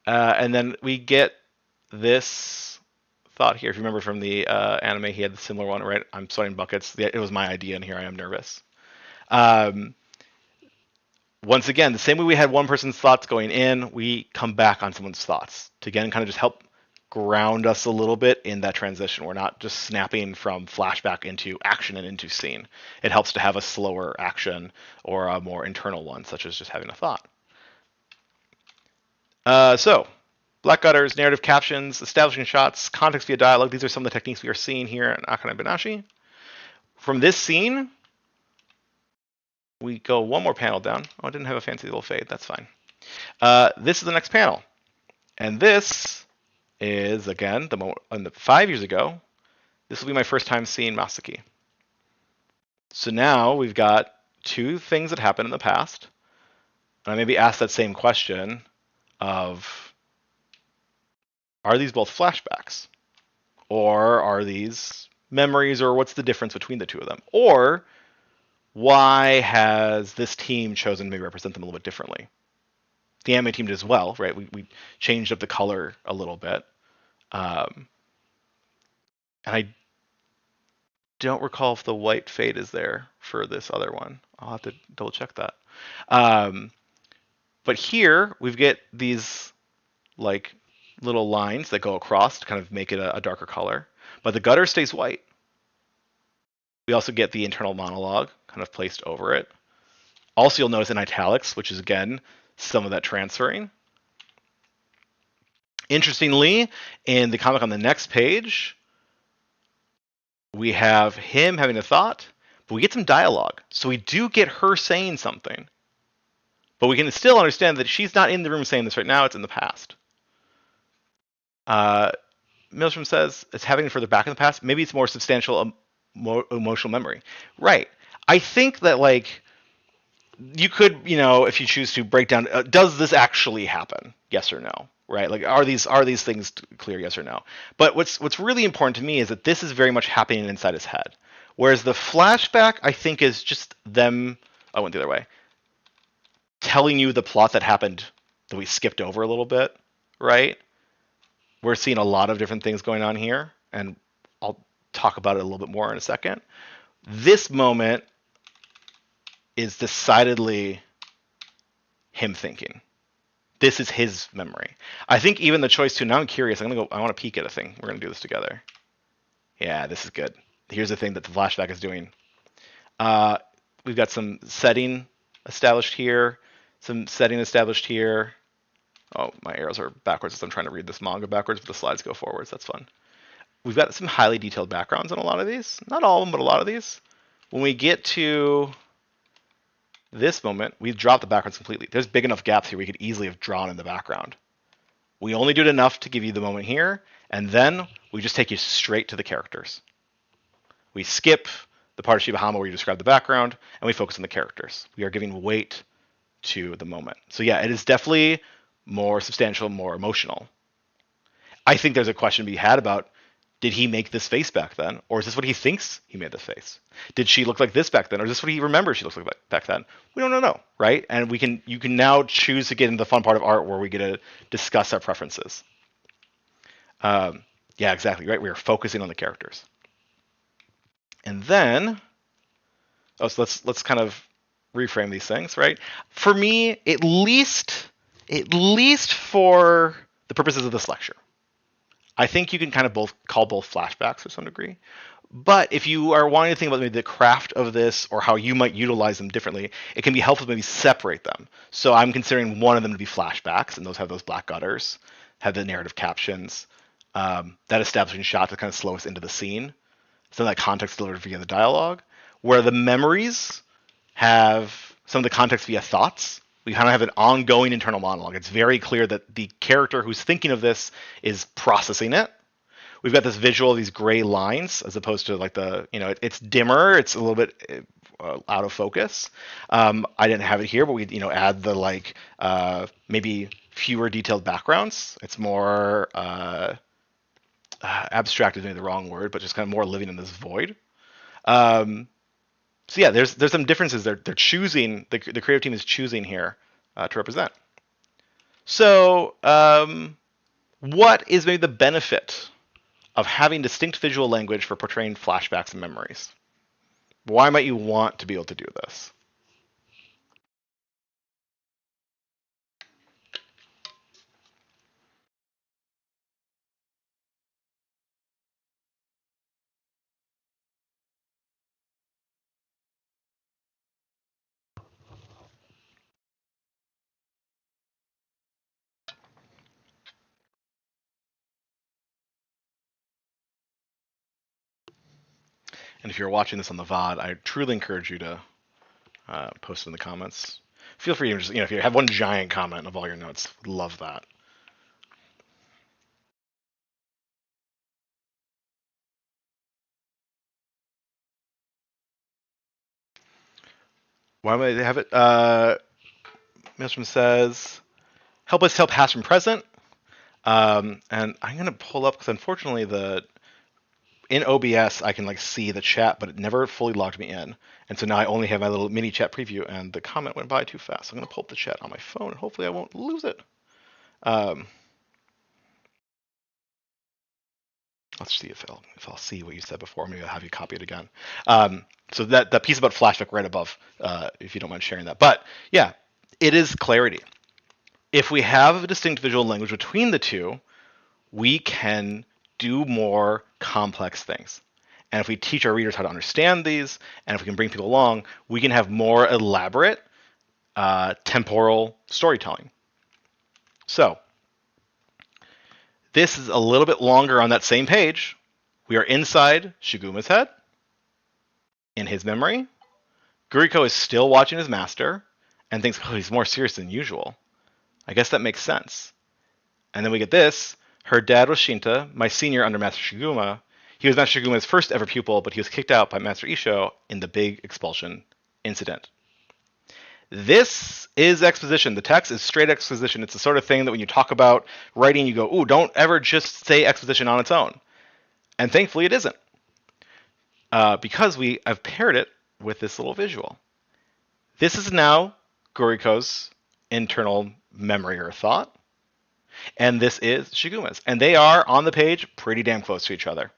then we get this thought here. If you remember from the anime, he had the similar one, right? I'm sweating buckets. It was my idea, and here I am nervous. Once again, the same way we had one person's thoughts going in, we come back on someone's thoughts to again kind of just help ground us a little bit in that transition. We're not just snapping from flashback into action and into scene. It helps to have a slower action or a more internal one, such as just having a thought. So, black gutters, narrative captions, establishing shots, context via dialogue. These are some of the techniques we are seeing here in Akane-Banashi. From this scene, we go one more panel down. Oh, I didn't have a fancy little fade. That's fine. This is the next panel. And this is, again, 5 years ago. This will be my first time seeing Masaki. So now we've got two things that happened in the past. And I maybe ask that same question of, are these both flashbacks? Or are these memories, or what's the difference between the two of them? Or why has this team chosen to maybe represent them a little bit differently? The anime team did as well, right? We changed up the color a little bit. And I don't recall if the white fade is there for this other one. I'll have to double check that. But here we get these like little lines that go across to kind of make it a darker color. But the gutter stays white. We also get the internal monologue kind of placed over it. Also, you'll notice in italics, which is, again, some of that transferring. Interestingly, in the comic on the next page, we have him having a thought, but we get some dialogue. So we do get her saying something. But we can still understand that she's not in the room saying this right now. It's in the past. Milstrom says it's happening further back in the past. Maybe it's more substantial more emotional memory. Right. I think that like you could, if you choose to break down, does this actually happen? Yes or no? Right? Like are these things clear? Yes or no? But what's really important to me is that this is very much happening inside his head, whereas the flashback I think is just them. I went the other way, telling you the plot that happened that we skipped over a little bit. Right? We're seeing a lot of different things going on here, and I'll talk about it a little bit more in a second. This moment is decidedly him thinking. This is his memory. I think even the choice to, now I'm curious, I want to peek at a thing. We're going to do this together. Yeah, this is good. Here's the thing that the flashback is doing. Uh, we've got some setting established here, some setting established here. Oh, my arrows are backwards as I'm trying to read this manga backwards, but the slides go forwards. That's fun. We've got some highly detailed backgrounds on a lot of these. Not all of them, but a lot of these. When we get to this moment, we've dropped the backgrounds completely. There's big enough gaps here we could easily have drawn in the background. We only do it enough to give you the moment here, and then we just take you straight to the characters. We skip the part of Shibahama where you describe the background, and we focus on the characters. We are giving weight to the moment. So yeah, it is definitely more substantial, more emotional. I think there's a question to be had about, did he make this face back then? Or is this what he thinks he made this face? Did she look like this back then? Or is this what he remembers she looks like back then? We don't know, right? And you can now choose to get into the fun part of art where we get to discuss our preferences. Yeah, exactly, right? We are focusing on the characters. And then, so let's kind of reframe these things, right? For me, at least for the purposes of this lecture, I think you can kind of call both flashbacks to some degree. But if you are wanting to think about maybe the craft of this or how you might utilize them differently, it can be helpful to maybe separate them. So I'm considering one of them to be flashbacks, and those have those black gutters, have the narrative captions, that establishing shot to kind of slow us into the scene. Some of that context delivered via the dialogue, where the memories have some of the context via thoughts. We kind of have an ongoing internal monologue. It's very clear that the character who's thinking of this is processing it. We've got this visual of these gray lines as opposed to like it's dimmer. It's a little bit out of focus. I didn't have it here, but we add the maybe fewer detailed backgrounds. It's more abstract is maybe the wrong word, but just kind of more living in this void. So yeah, there's some differences. They're choosing, the creative team is choosing here to represent. So what is maybe the benefit of having distinct visual language for portraying flashbacks and memories? Why might you want to be able to do this? And if you're watching this on the VOD, I truly encourage you to post it in the comments. Feel free to just, if you have one giant comment of all your notes, love that. Why would they have it? Milstrom says, help us tell past and present. And I'm going to pull up, because unfortunately in OBS, I can see the chat, but it never fully logged me in. And so now I only have my little mini chat preview, and the comment went by too fast. So I'm going to pull up the chat on my phone, and hopefully I won't lose it. Let's see if I'll see what you said before. Maybe I'll have you copy it again. So that piece about flashback right above, if you don't mind sharing that. But yeah, it is clarity. If we have a distinct visual language between the two, we can do more complex things. And if we teach our readers how to understand these, and if we can bring people along, we can have more elaborate temporal storytelling. So this is a little bit longer on that same page. We are inside Shiguma's head, in his memory. Guriko is still watching his master and thinks, oh, he's more serious than usual. I guess that makes sense. And then we get this. Her dad was Shinta, my senior under Master Shiguma. He was Master Shiguma's first ever pupil, but he was kicked out by Master Isho in the big expulsion incident. This is exposition. The text is straight exposition. It's the sort of thing that when you talk about writing, you go, ooh, don't ever just say exposition on its own. And thankfully it isn't. Because I've paired it with this little visual. This is now Guriko's internal memory or thought. And this is Shiguma's. And they are, on the page, pretty damn close to each other.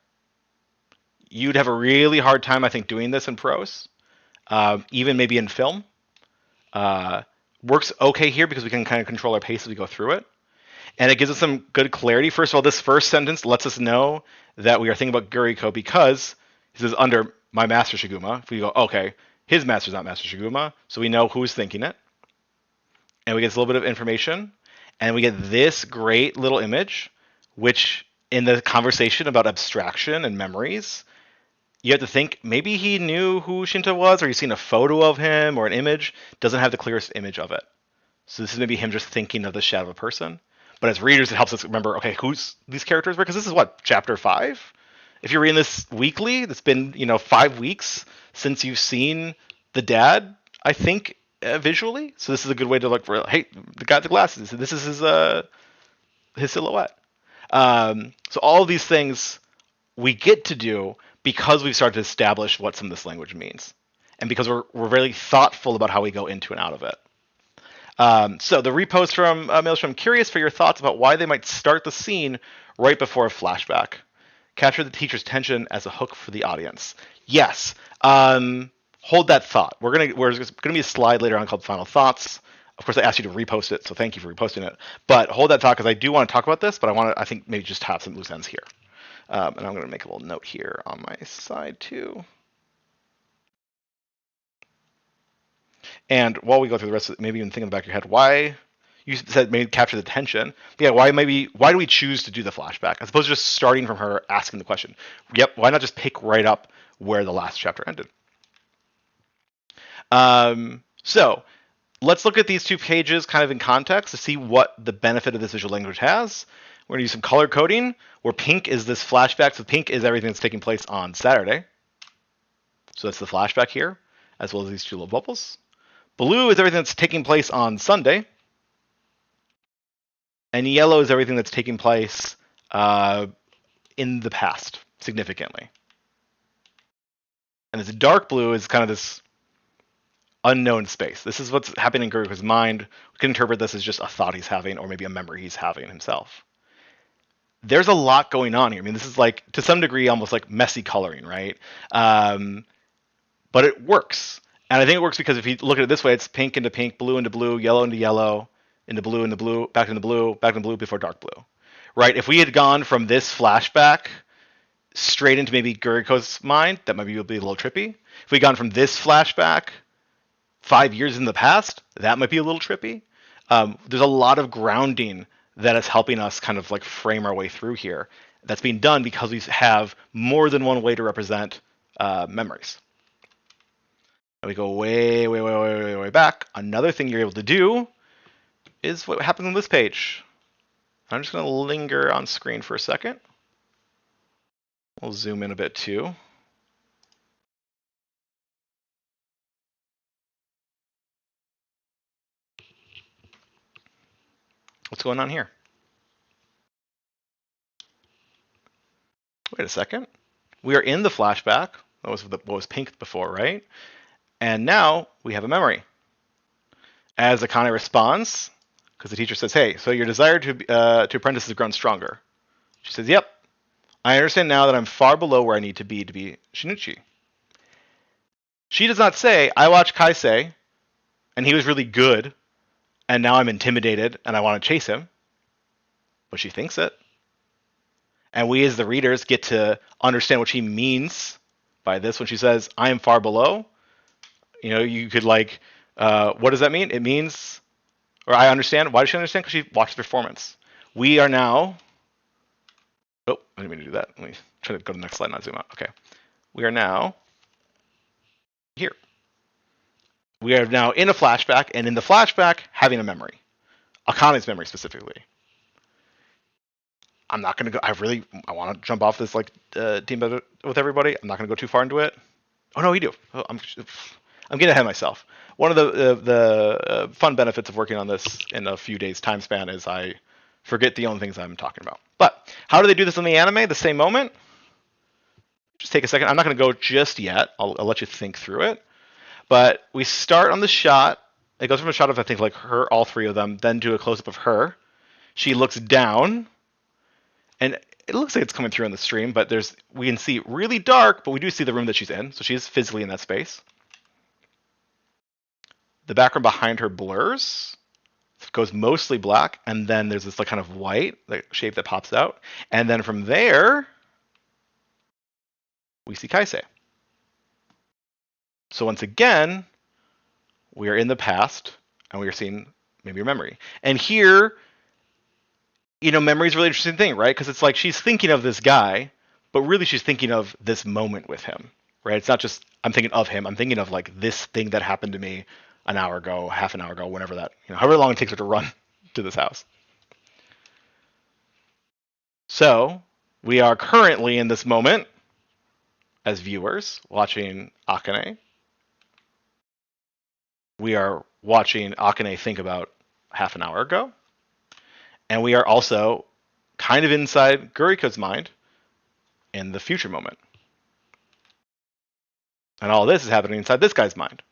You'd have a really hard time, I think, doing this in prose. Even maybe in film. Works okay here because we can kind of control our pace as we go through it. And it gives us some good clarity. First of all, this first sentence lets us know that we are thinking about Guriko because he says, under my Master Shiguma. If we go, okay, his master's not Master Shiguma, so we know who's thinking it. And we get a little bit of information. And we get this great little image, which in the conversation about abstraction and memories, you have to think maybe he knew who Shinta was, or he's seen a photo of him or an image, doesn't have the clearest image of it. So this is maybe him just thinking of the shadow of a person. But as readers, it helps us remember, okay, who's these characters were? Because this is what, chapter 5? If you're reading this weekly, it's been 5 weeks since you've seen the dad, I think, visually. So this is a good way to look for, hey, the guy with the glasses. This is his silhouette. So all of these things we get to do because we've started to establish what some of this language means, and because we're really thoughtful about how we go into and out of it. So the repost from Maelstrom, I'm curious for your thoughts about why they might start the scene right before a flashback. Capture the teacher's tension as a hook for the audience. Yes. Hold that thought. There's gonna be a slide later on called Final Thoughts. Of course, I asked you to repost it, so thank you for reposting it. But hold that thought because I do want to talk about this, but I think maybe just have some loose ends here. And I'm going to make a little note here on my side too. And while we go through the rest of it, maybe even think in the back of your head, why you said maybe capture the tension. But yeah, why do we choose to do the flashback as opposed to just starting from her asking the question? Yep, why not just pick right up where the last chapter ended? So let's look at these two pages kind of in context to see what the benefit of this visual language has. We're going to use some color coding, where pink is this flashback. So pink is everything that's taking place on Saturday. So that's the flashback here, as well as these two little bubbles. Blue is everything that's taking place on Sunday. And yellow is everything that's taking place in the past, significantly. And this dark blue is kind of this unknown space. This is what's happening in Guriko's mind. We can interpret this as just a thought he's having, or maybe a memory he's having himself. There's a lot going on here. I mean, this is like, to some degree, almost like messy coloring, right? But it works. And I think it works because if you look at it this way, it's pink into pink, blue into blue, yellow into yellow, into blue, back into blue, back into blue before dark blue, right? If we had gone from this flashback straight into maybe Guriko's mind, that might be a little trippy. If we'd gone from this flashback 5 years in the past, that might be a little trippy. There's a lot of grounding that is helping us kind of like frame our way through here. That's being done because we have more than one way to represent memories. And we go way, way, way, way, way, way back. Another thing you're able to do is what happens on this page. I'm just going to linger on screen for a second. We'll zoom in a bit too. What's going on here? Wait a second. We are in the flashback. That was what was pink before, right? And now we have a memory. As Akane responds, because the teacher says, hey, so your desire to apprentice has grown stronger. She says, yep. I understand now that I'm far below where I need to be Shinichi. She does not say, I watched Kaisei, and he was really good, and now I'm intimidated, and I want to chase him. But she thinks it. And we as the readers get to understand what she means by this when she says, I am far below. You could like, what does that mean? It means, or I understand. Why does she understand? Because she watched the performance. We are now, I didn't mean to do that. Let me try to go to the next slide, not zoom out. Okay. We are now here. We are now in a flashback, and in the flashback, having a memory. Akane's memory specifically. I'm not going to go. I want to jump off this like team with everybody. I'm not going to go too far into it. Oh no, we do. Oh, I'm getting ahead of myself. One of the fun benefits of working on this in a few days time span is I forget the only things I'm talking about. But how do they do this in the anime? The same moment? Just take a second. I'm not going to go just yet. I'll let you think through it. But we start on the shot. It goes from a shot of, I think, like her, all three of them, then to a close-up of her. She looks down, and it looks like it's coming through on the stream, but we can see really dark, but we do see the room that she's in, so she's physically in that space. The background behind her blurs, it goes mostly black, and then there's this like kind of white shape that pops out, and then from there, we see Kaisei. So once again, we are in the past, and we are seeing maybe your memory. And here, memory is a really interesting thing, right? Because it's like she's thinking of this guy, but really she's thinking of this moment with him, right? It's not just, I'm thinking of him. I'm thinking of like this thing that happened to me an hour ago, half an hour ago, whenever that, however long it takes her to run to this house. So we are currently in this moment as viewers watching Akane. We are watching Akane think about half an hour ago. And we are also kind of inside Guriko's mind in the future moment. And all this is happening inside this guy's mind.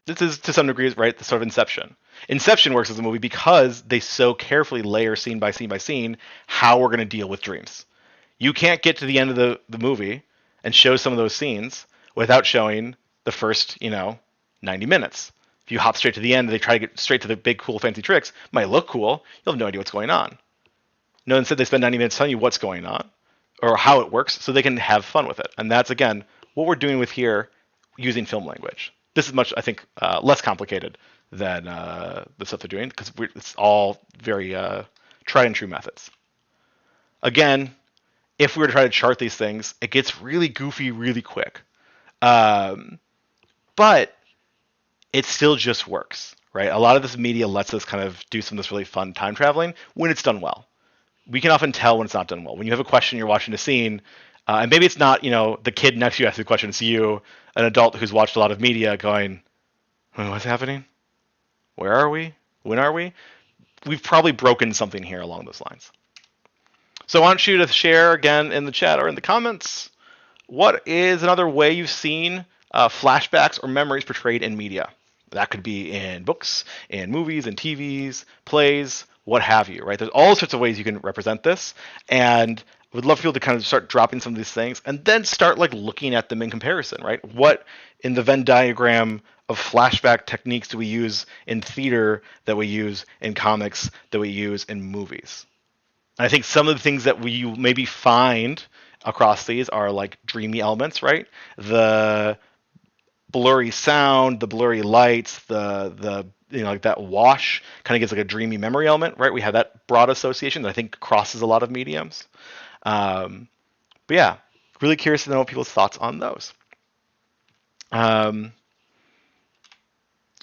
This is, to some degree, right, the sort of Inception. Inception works as a movie because they so carefully layer scene by scene by scene how we're going to deal with dreams. You can't get to the end of the movie and show some of those scenes without showing the first, 90 minutes. If you hop straight to the end, they try to get straight to the big, cool, fancy tricks. It might look cool. You'll have no idea what's going on. No, instead they spend 90 minutes telling you what's going on or how it works so they can have fun with it. And that's, again, what we're doing with here using film language. This is much, I think, less complicated than the stuff they're doing because it's all very tried and true methods. Again, if we were to try to chart these things, it gets really goofy really quick. But it still just works, right? A lot of this media lets us kind of do some of this really fun time traveling when it's done well. We can often tell when it's not done well. When you have a question, you're watching a scene, and maybe it's not, the kid next to you asking the question. It's you, an adult who's watched a lot of media going, what's happening? Where are we? When are we? We've probably broken something here along those lines. So I want you to share again in the chat or in the comments, what is another way you've seen flashbacks or memories portrayed in media? That could be in books, in movies, in TVs, plays, what have you, right? There's all sorts of ways you can represent this, and I would love for people to kind of start dropping some of these things and then start like looking at them in comparison, right? What in the Venn diagram of flashback techniques do we use in theater that we use in comics that we use in movies? And I think some of the things that we maybe find across these are like dreamy elements, right? The blurry sound, the blurry lights, the like that wash kind of gives like a dreamy memory element, right? We have that broad association that I think crosses a lot of mediums. But yeah, really curious to know people's thoughts on those. And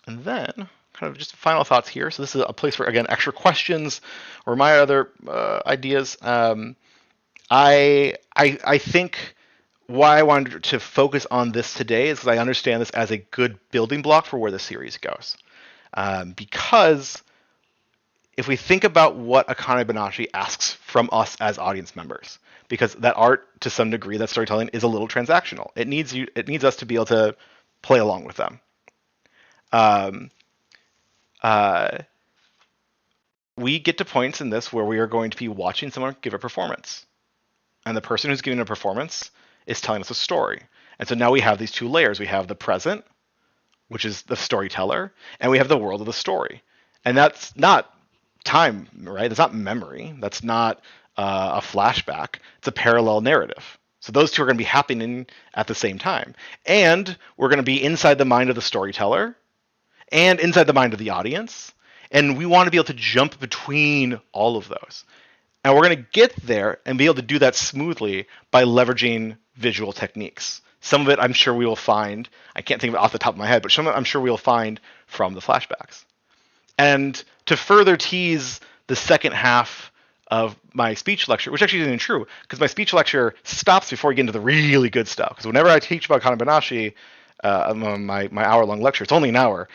then kind of just final thoughts here. So this is a place for, again, extra questions or my other ideas. I think why I wanted to focus on this today is because I understand this as a good building block for where the series goes. Because if we think about what Akane-Banashi asks from us as audience members, because that art, to some degree, that storytelling is a little transactional. It needs us to be able to play along with them. We get to points in this where we are going to be watching someone give a performance. And the person who's giving a performance is telling us a story. And so now we have these two layers. We have the present, which is the storyteller, and we have the world of the story. And that's not time, right? That's not memory. That's not a flashback. It's a parallel narrative. So those two are going to be happening at the same time. And we're going to be inside the mind of the storyteller and inside the mind of the audience. And we want to be able to jump between all of those. And we're going to get there and be able to do that smoothly by leveraging visual techniques. Some of it I'm sure we will find, I can't think of it off the top of my head, but some of it I'm sure we'll find from the flashbacks. And to further tease the second half of my speech lecture, which actually isn't true, because my speech lecture stops before we get into the really good stuff. Because whenever I teach about Akane-Banashi, my hour-long lecture, it's only an hour.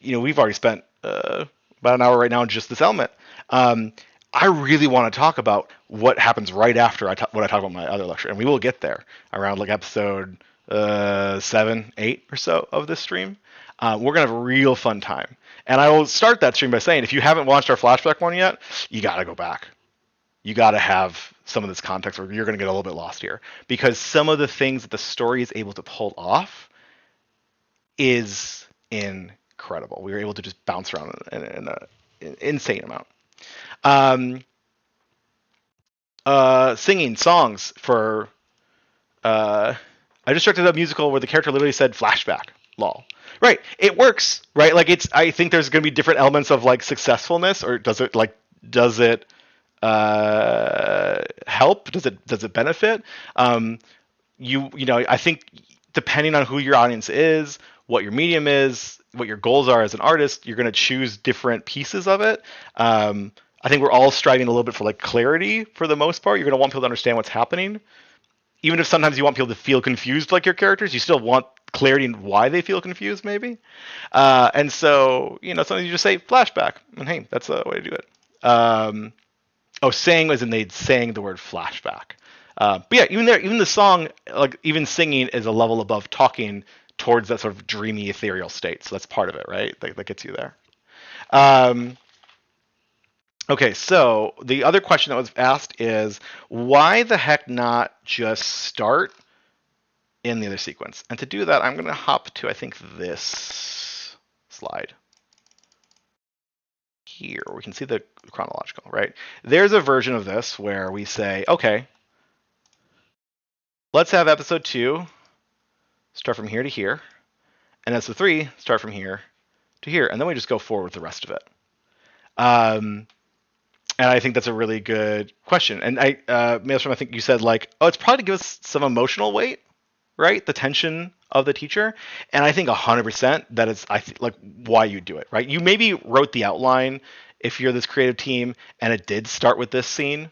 We've already spent about an hour right now on just this element. I really want to talk about what happens right after what I talk about in my other lecture, and we will get there around like episode 7, 8 or so of this stream. We're gonna have a real fun time, and I will start that stream by saying, if you haven't watched our flashback one yet, you got to go back. You got to have some of this context, or you're gonna get a little bit lost here, because some of the things that the story is able to pull off is incredible. We were able to just bounce around in an insane amount. Singing songs for I just directed a musical where the character literally said flashback. Lol. Right. It works, right? Like I think there's gonna be different elements of like successfulness, or does it help? Does it benefit? I think depending on who your audience is, what your medium is, what your goals are as an artist, you're gonna choose different pieces of it. I think we're all striving a little bit for like clarity for the most part. You're gonna want people to understand what's happening. Even if sometimes you want people to feel confused like your characters, you still want clarity in why they feel confused, maybe. And so, sometimes you just say flashback, and hey, that's a way to do it. Saying as in they sang the word flashback. But yeah, even the song, like even singing, is a level above talking towards that sort of dreamy, ethereal state. So that's part of it, right? That gets you there. Okay, so the other question that was asked is, why the heck not just start in the other sequence? And to do that, I'm going to hop to, I think, this slide here. We can see the chronological, right? There's a version of this where we say, okay, let's have episode 2 start from here to here, and episode 3 start from here to here, and then we just go forward with the rest of it. And I think that's a really good question. And Maelstrom, I think you said like, it's probably to give us some emotional weight, right? The tension of the teacher. And I think 100% that is, like why you do it, right? You maybe wrote the outline if you're this creative team, and it did start with this scene.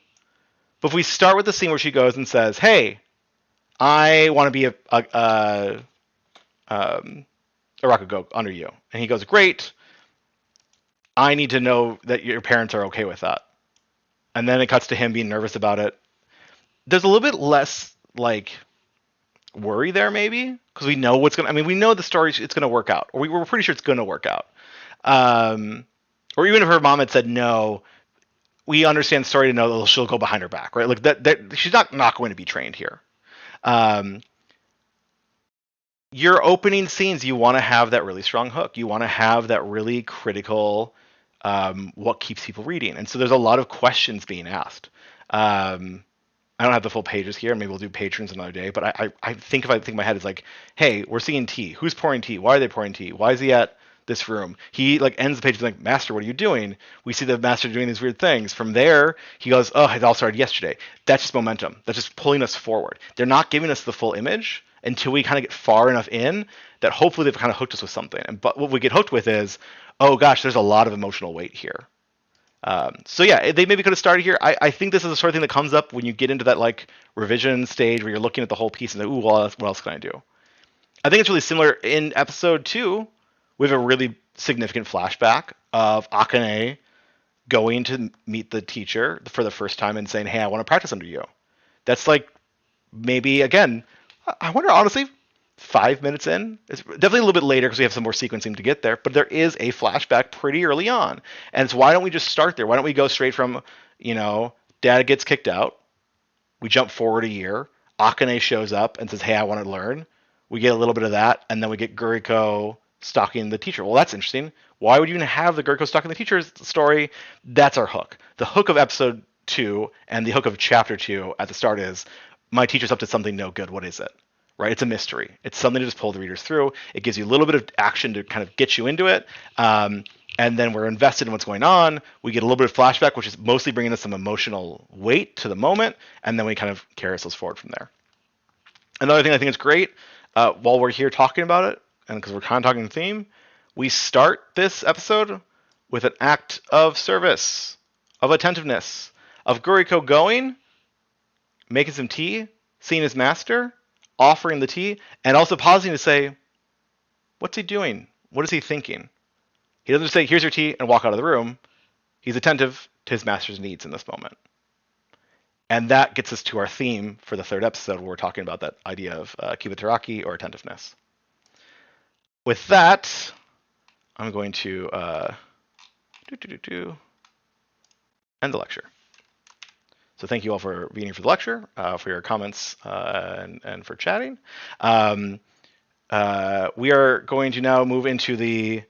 But if we start with the scene where she goes and says, "Hey, I want to be a Rakugo under you," and he goes, "Great. I need to know that your parents are okay with that." And then it cuts to him being nervous about it. There's a little bit less like worry there, maybe, because we know what's gonna. I mean, we know the story. It's gonna work out, or we're pretty sure it's gonna work out. Or even if her mom had said no, we understand the story to know that she'll go behind her back, right? Like that she's not going to be trained here. Your opening scenes, you want to have that really strong hook. You want to have that really critical. What keeps people reading, and so there's a lot of questions being asked. I don't have the full pages here. Maybe we'll do patrons another day. But I think if I think in my head, it's like, hey, we're seeing tea. Who's pouring tea? Why are they pouring tea? Why is he at this room? He like ends the page with like, "Master, what are you doing?" We see the master doing these weird things. From there, he goes, "Oh, it all started yesterday." That's just momentum. That's just pulling us forward. They're not giving us the full image until we kind of get far enough in that hopefully they've kind of hooked us with something. But what we get hooked with is, oh gosh, there's a lot of emotional weight here. So yeah, they maybe could have started here. I think this is the sort of thing that comes up when you get into that like revision stage where you're looking at the whole piece and like, ooh, what else can I do? I think it's really similar in episode 2. We have a really significant flashback of Akane going to meet the teacher for the first time and saying, "Hey, I want to practice under you." That's like maybe again, I wonder honestly, 5 minutes in. It's definitely a little bit later because we have some more sequencing to get there, but there is a flashback pretty early on. And it's why don't we just start there? Why don't we go straight from, dad gets kicked out. We jump forward a year. Akane shows up and says, "Hey, I want to learn." We get a little bit of that, and then we get Guriko stalking the teacher. Well, that's interesting. Why would you even have the Guriko stalking the teacher's story? That's our hook. The hook of episode 2 and the hook of chapter 2 at the start is, my teacher's up to something no good. What is it? Right? It's a mystery. It's something to just pull the readers through. It gives you a little bit of action to kind of get you into it. And then we're invested in what's going on. We get a little bit of flashback, which is mostly bringing us some emotional weight to the moment. And then we kind of carry ourselves forward from there. Another thing I think is great, while we're here talking about it, and because we're kind of talking the theme, we start this episode with an act of service, of attentiveness. of Guriko going, making some tea, seeing his master, offering the tea, and also pausing to say, what's he doing? What is he thinking? He doesn't just say, here's your tea, and walk out of the room. He's attentive to his master's needs in this moment. And that gets us to our theme for the third episode, where we're talking about that idea of kibataraki, or attentiveness. With that, I'm going to end the lecture. So thank you all for being here for the lecture, for your comments, and for chatting. We are going to now move into the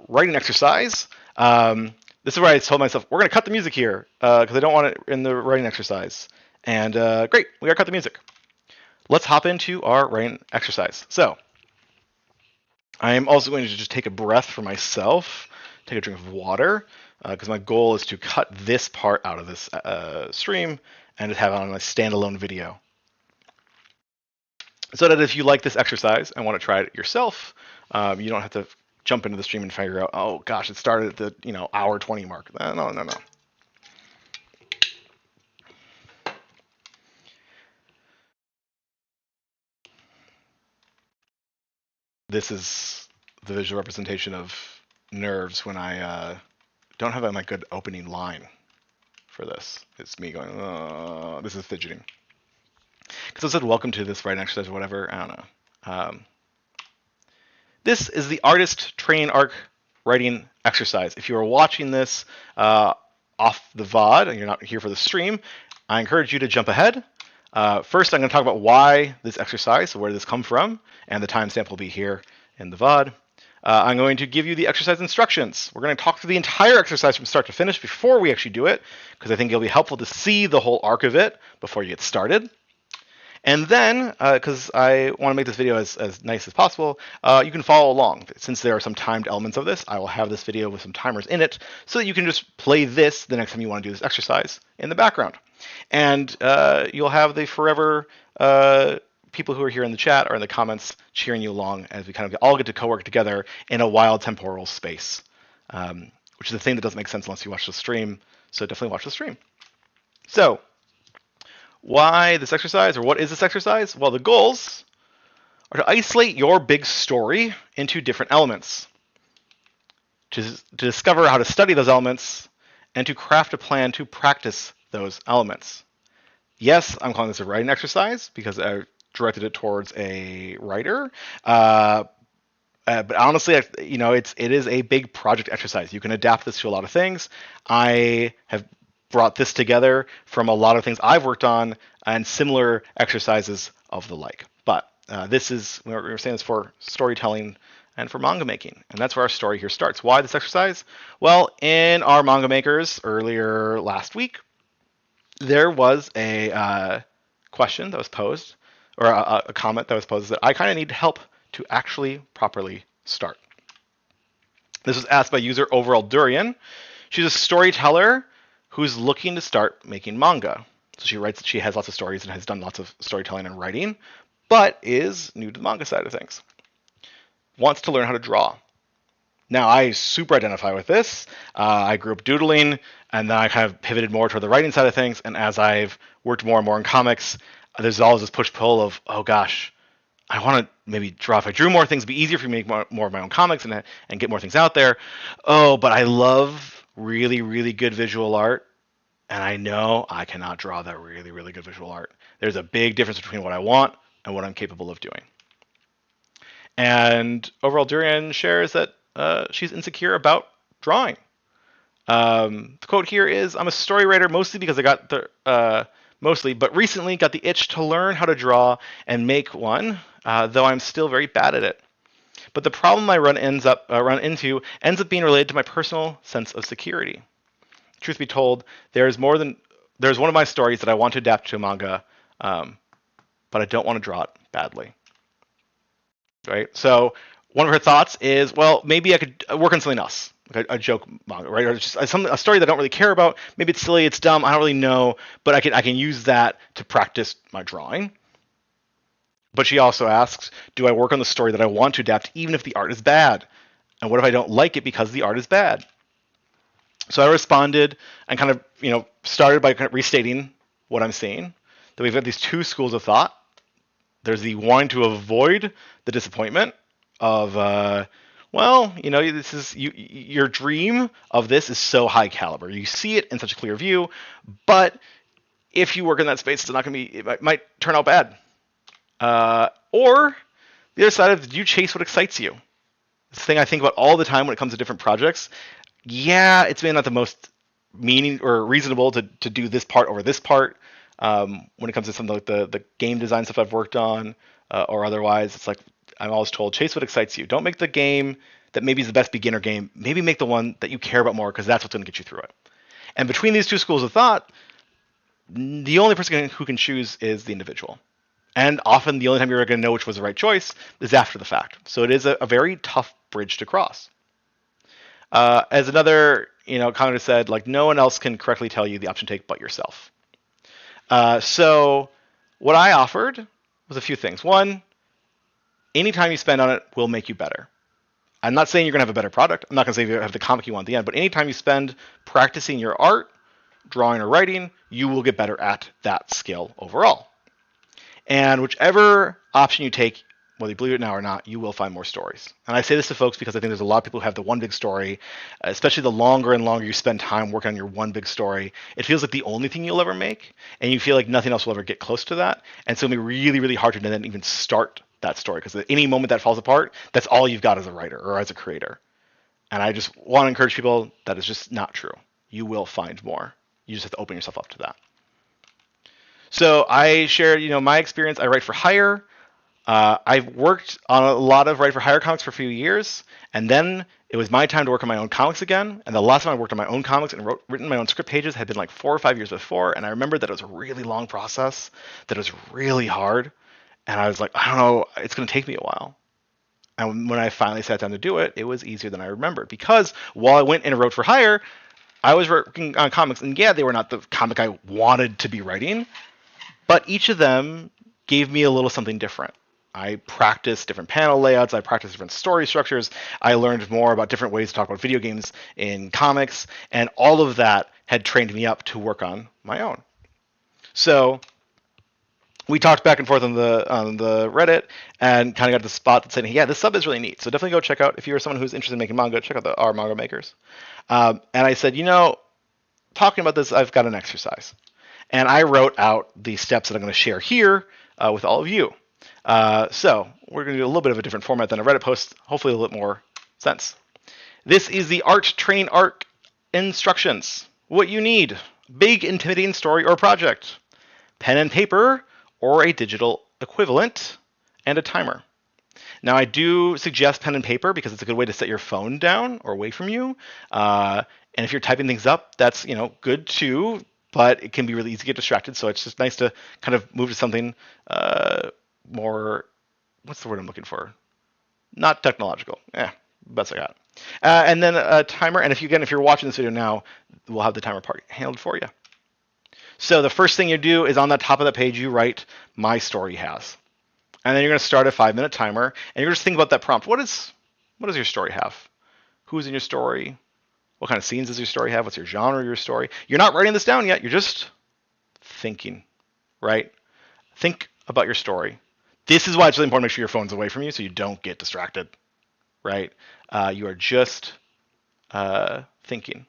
writing exercise. This is where I told myself, we're going to cut the music here, because I don't want it in the writing exercise. And great, we got to cut the music. Let's hop into our writing exercise. So I am also going to just take a breath for myself, take a drink of water, because my goal is to cut this part out of this stream and just have it on a standalone video. So that if you like this exercise and want to try it yourself, you don't have to jump into the stream and figure out, oh gosh, it started at the hour 20 mark. No. This is the visual representation of nerves when I don't have my good opening line for this. It's me going, oh, this is fidgeting. Because I said, welcome to this writing exercise or whatever. I don't know. This is the artist training arc writing exercise. If you are watching this off the VOD and you're not here for the stream, I encourage you to jump ahead. First, I'm going to talk about why this exercise, so where did this come from, and the timestamp will be here in the VOD. I'm going to give you the exercise instructions. We're going to talk through the entire exercise from start to finish before we actually do it, because I think it'll be helpful to see the whole arc of it before you get started. And then, because I want to make this video as nice as possible, you can follow along. Since there are some timed elements of this, I will have this video with some timers in it so that you can just play this the next time you want to do this exercise in the background. And you'll have the forever people who are here in the chat or in the comments cheering you along as we kind of all get to co-work together in a wild temporal space, which is a thing that doesn't make sense unless you watch the stream. So definitely watch the stream. So why this exercise, or what is this exercise? Well, the goals are to isolate your big story into different elements, to discover how to study those elements, and to craft a plan to practice those elements. Yes, I'm calling this a writing exercise because I directed it towards a writer. But honestly, it is a big project exercise. You can adapt this to a lot of things. I have brought this together from a lot of things I've worked on and similar exercises of the like. But this is, we're saying this for storytelling and for manga making. And that's where our story here starts. Why this exercise? Well, in our manga makers earlier last week, there was a question that was posed, or a comment that was posed, that I kind of need help to actually properly start. This was asked by user Overall Durian. She's a storyteller who's looking to start making manga. So she writes that she has lots of stories and has done lots of storytelling and writing, but is new to the manga side of things. Wants to learn how to draw. Now, I super identify with this. I grew up doodling, and then I kind of pivoted more toward the writing side of things. And as I've worked more and more in comics, there's always this push-pull of, oh gosh, I want to maybe draw. If I drew more things, it'd be easier for me to make more of my own comics and get more things out there. Oh, but I love really, really good visual art, and I know I cannot draw that really, really good visual art. There's a big difference between what I want and what I'm capable of doing. And Overall Durian shares that she's insecure about drawing. The quote here is, I'm a story writer mostly because I got the, but recently got the itch to learn how to draw and make one, though I'm still very bad at it. But the problem I run into ends up being related to my personal sense of security. Truth be told, there's one of my stories that I want to adapt to a manga, but I don't want to draw it badly. Right? So one of her thoughts is, well, maybe I could work on something else, like a joke manga, right? Or just a story that I don't really care about. Maybe it's silly, it's dumb, I don't really know, but I can use that to practice my drawing. But she also asks, do I work on the story that I want to adapt even if the art is bad? And what if I don't like it because the art is bad? So I responded and kind of, started by kind of restating what I'm saying. That we've got these two schools of thought. There's the wanting to avoid the disappointment of, this is your dream of this is so high caliber. You see it in such a clear view, but if you work in that space, it's not going to be. It might turn out bad. Or the other side of, did you chase what excites you? This thing I think about all the time when it comes to different projects. Yeah, it's maybe not the most meaning or reasonable to do this part over this part. When it comes to something like the game design stuff I've worked on, or otherwise, it's like I'm always told, chase what excites you. Don't make the game that maybe is the best beginner game. Maybe make the one that you care about more, because that's what's going to get you through it. And between these two schools of thought, the only person who can choose is the individual. And often the only time you're going to know which was the right choice is after the fact. So it is a very tough bridge to cross. As another commenter said, like, no one else can correctly tell you the option to take but yourself. So what I offered was a few things. One, any time you spend on it will make you better. I'm not saying you're going to have a better product. I'm not going to say you have the comic you want at the end, but anytime you spend practicing your art, drawing or writing, you will get better at that skill overall. And whichever option you take, whether you believe it now or not, you will find more stories. And I say this to folks because I think there's a lot of people who have the one big story, especially the longer and longer you spend time working on your one big story. It feels like the only thing you'll ever make, and you feel like nothing else will ever get close to that. And so it'll be really, really hard to then even start that story, because at any moment that falls apart, that's all you've got as a writer or as a creator. And I just want to encourage people that is just not true. You will find more. You just have to open yourself up to that. So I shared, my experience. I write for hire. I've worked on a lot of write for hire comics for a few years, and then it was my time to work on my own comics again. And the last time I worked on my own comics and written my own script pages had been like 4 or 5 years before. And I remembered that it was a really long process, that it was really hard. And I was like, I don't know, it's going to take me a while. And when I finally sat down to do it, it was easier than I remembered. Because while I went and wrote for hire, I was working on comics. And yeah, they were not the comic I wanted to be writing, but each of them gave me a little something different. I practiced different panel layouts. I practiced different story structures. I learned more about different ways to talk about video games in comics. And all of that had trained me up to work on my own. So we talked back and forth on the Reddit and kind of got to the spot that said, yeah, this sub is really neat. So definitely go check out, if you're someone who's interested in making manga, check out our manga makers. And I said, talking about this, I've got an exercise. And I wrote out the steps that I'm going to share here with all of you. So we're going to do a little bit of a different format than a Reddit post, hopefully a little bit more sense. This is the Art Train Arc instructions. What you need: big, intimidating story or project, pen and paper or a digital equivalent, and a timer. Now, I do suggest pen and paper because it's a good way to set your phone down or away from you. And if you're typing things up, that's good too. But it can be really easy to get distracted, so it's just nice to kind of move to something more, what's the word I'm looking for? Not technological. Best I got. And then a timer, and if you're watching this video now, we'll have the timer part handled for you. So the first thing you do is on the top of the page, you write, my story has. And then you're going to start a 5-minute timer, and you're just think about that prompt. What does your story have? Who's in your story? What kind of scenes does your story have? What's your genre of your story? You're not writing this down yet. You're just thinking, right? Think about your story. This is why it's really important to make sure your phone's away from you so you don't get distracted, right? You are just thinking.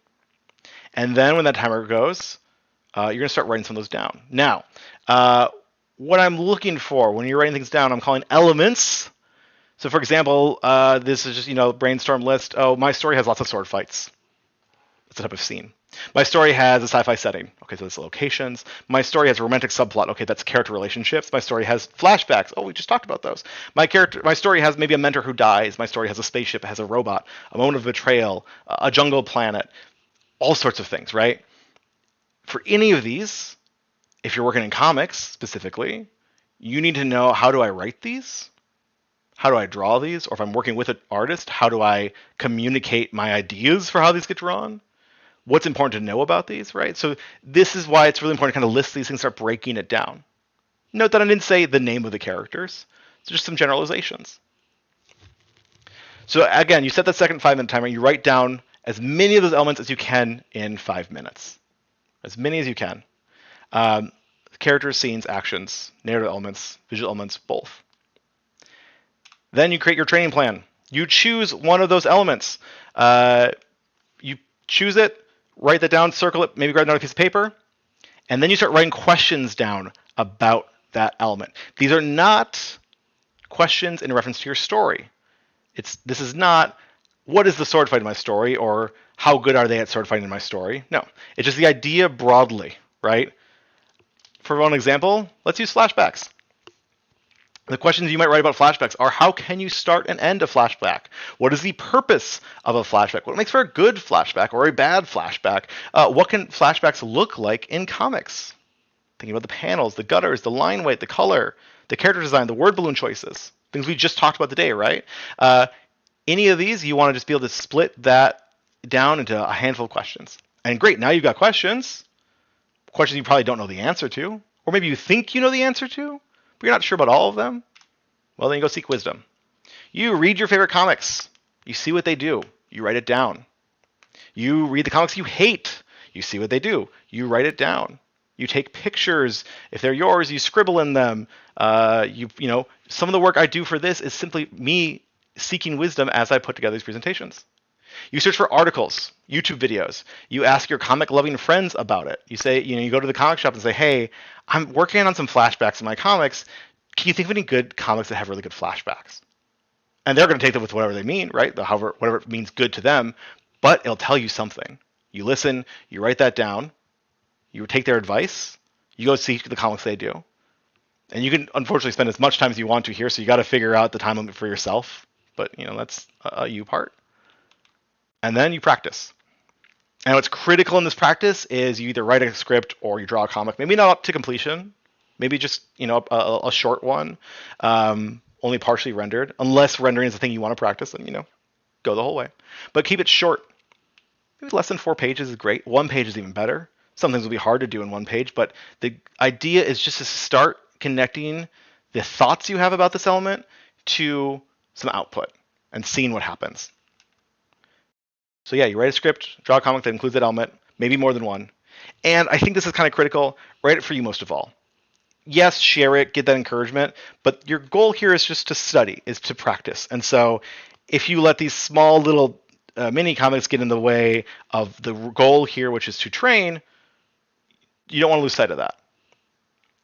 And then when that timer goes, you're going to start writing some of those down. Now, what I'm looking for when you're writing things down, I'm calling elements. So for example, this is just, brainstorm list. Oh, my story has lots of sword fights. That's a type of scene. My story has a sci-fi setting. Okay, so that's locations. My story has a romantic subplot. Okay, that's character relationships. My story has flashbacks. Oh, we just talked about those. My story has maybe a mentor who dies. My story has a spaceship, it has a robot, a moment of betrayal, a jungle planet, all sorts of things, right? For any of these, if you're working in comics specifically, you need to know, how do I write these? How do I draw these? Or if I'm working with an artist, how do I communicate my ideas for how these get drawn? What's important to know about these, right? So this is why it's really important to kind of list these things, start breaking it down. Note that I didn't say the name of the characters. So just some generalizations. So again, you set that second 5-minute timer, you write down as many of those elements as you can in 5 minutes. As many as you can. Characters, scenes, actions, narrative elements, visual elements, both. Then you create your training plan. You choose one of those elements. You choose it, write that down, circle it, maybe grab another piece of paper, and then you start writing questions down about that element. These are not questions in reference to your story. This is not, what is the sword fight in my story, or how good are they at sword fighting in my story? No, it's just the idea broadly, right? For one example, let's use flashbacks. The questions you might write about flashbacks are, how can you start and end a flashback? What is the purpose of a flashback? What makes for a good flashback or a bad flashback? What can flashbacks look like in comics? Thinking about the panels, the gutters, the line weight, the color, the character design, the word balloon choices, things we just talked about today, right? Any of these, you want to just be able to split that down into a handful of questions. And great, now you've got questions you probably don't know the answer to, or maybe you think you know the answer to, but you're not sure about all of them. Well, then you go seek wisdom. You read your favorite comics. You see what they do. You write it down. You read the comics you hate. You see what they do. You write it down. You take pictures. If they're yours, you scribble in them. You know, some of the work I do for this is simply me seeking wisdom as I put together these presentations. You search for articles, YouTube videos. You ask your comic-loving friends about it. You say, you go to the comic shop and say, hey, I'm working on some flashbacks in my comics. Can you think of any good comics that have really good flashbacks? And they're going to take them with whatever they mean, right? Whatever means good to them, but it'll tell you something. You listen, you write that down, you take their advice, you go see the comics they do. And you can unfortunately spend as much time as you want to here, so you got to figure out the time limit for yourself. But that's a you part. And then you practice. And what's critical in this practice is you either write a script or you draw a comic. Maybe not up to completion. Maybe just a short one, only partially rendered. Unless rendering is the thing you want to practice, then go the whole way. But keep it short. Maybe less than 4 pages is great. 1 page is even better. Some things will be hard to do in 1 page, but the idea is just to start connecting the thoughts you have about this element to some output and seeing what happens. So yeah, you write a script, draw a comic that includes that element, maybe more than one. And I think this is kind of critical. Write it for you most of all. Yes, share it, get that encouragement, but your goal here is just to study, is to practice. And so if you let these small little mini comics get in the way of the goal here, which is to train, you don't want to lose sight of that.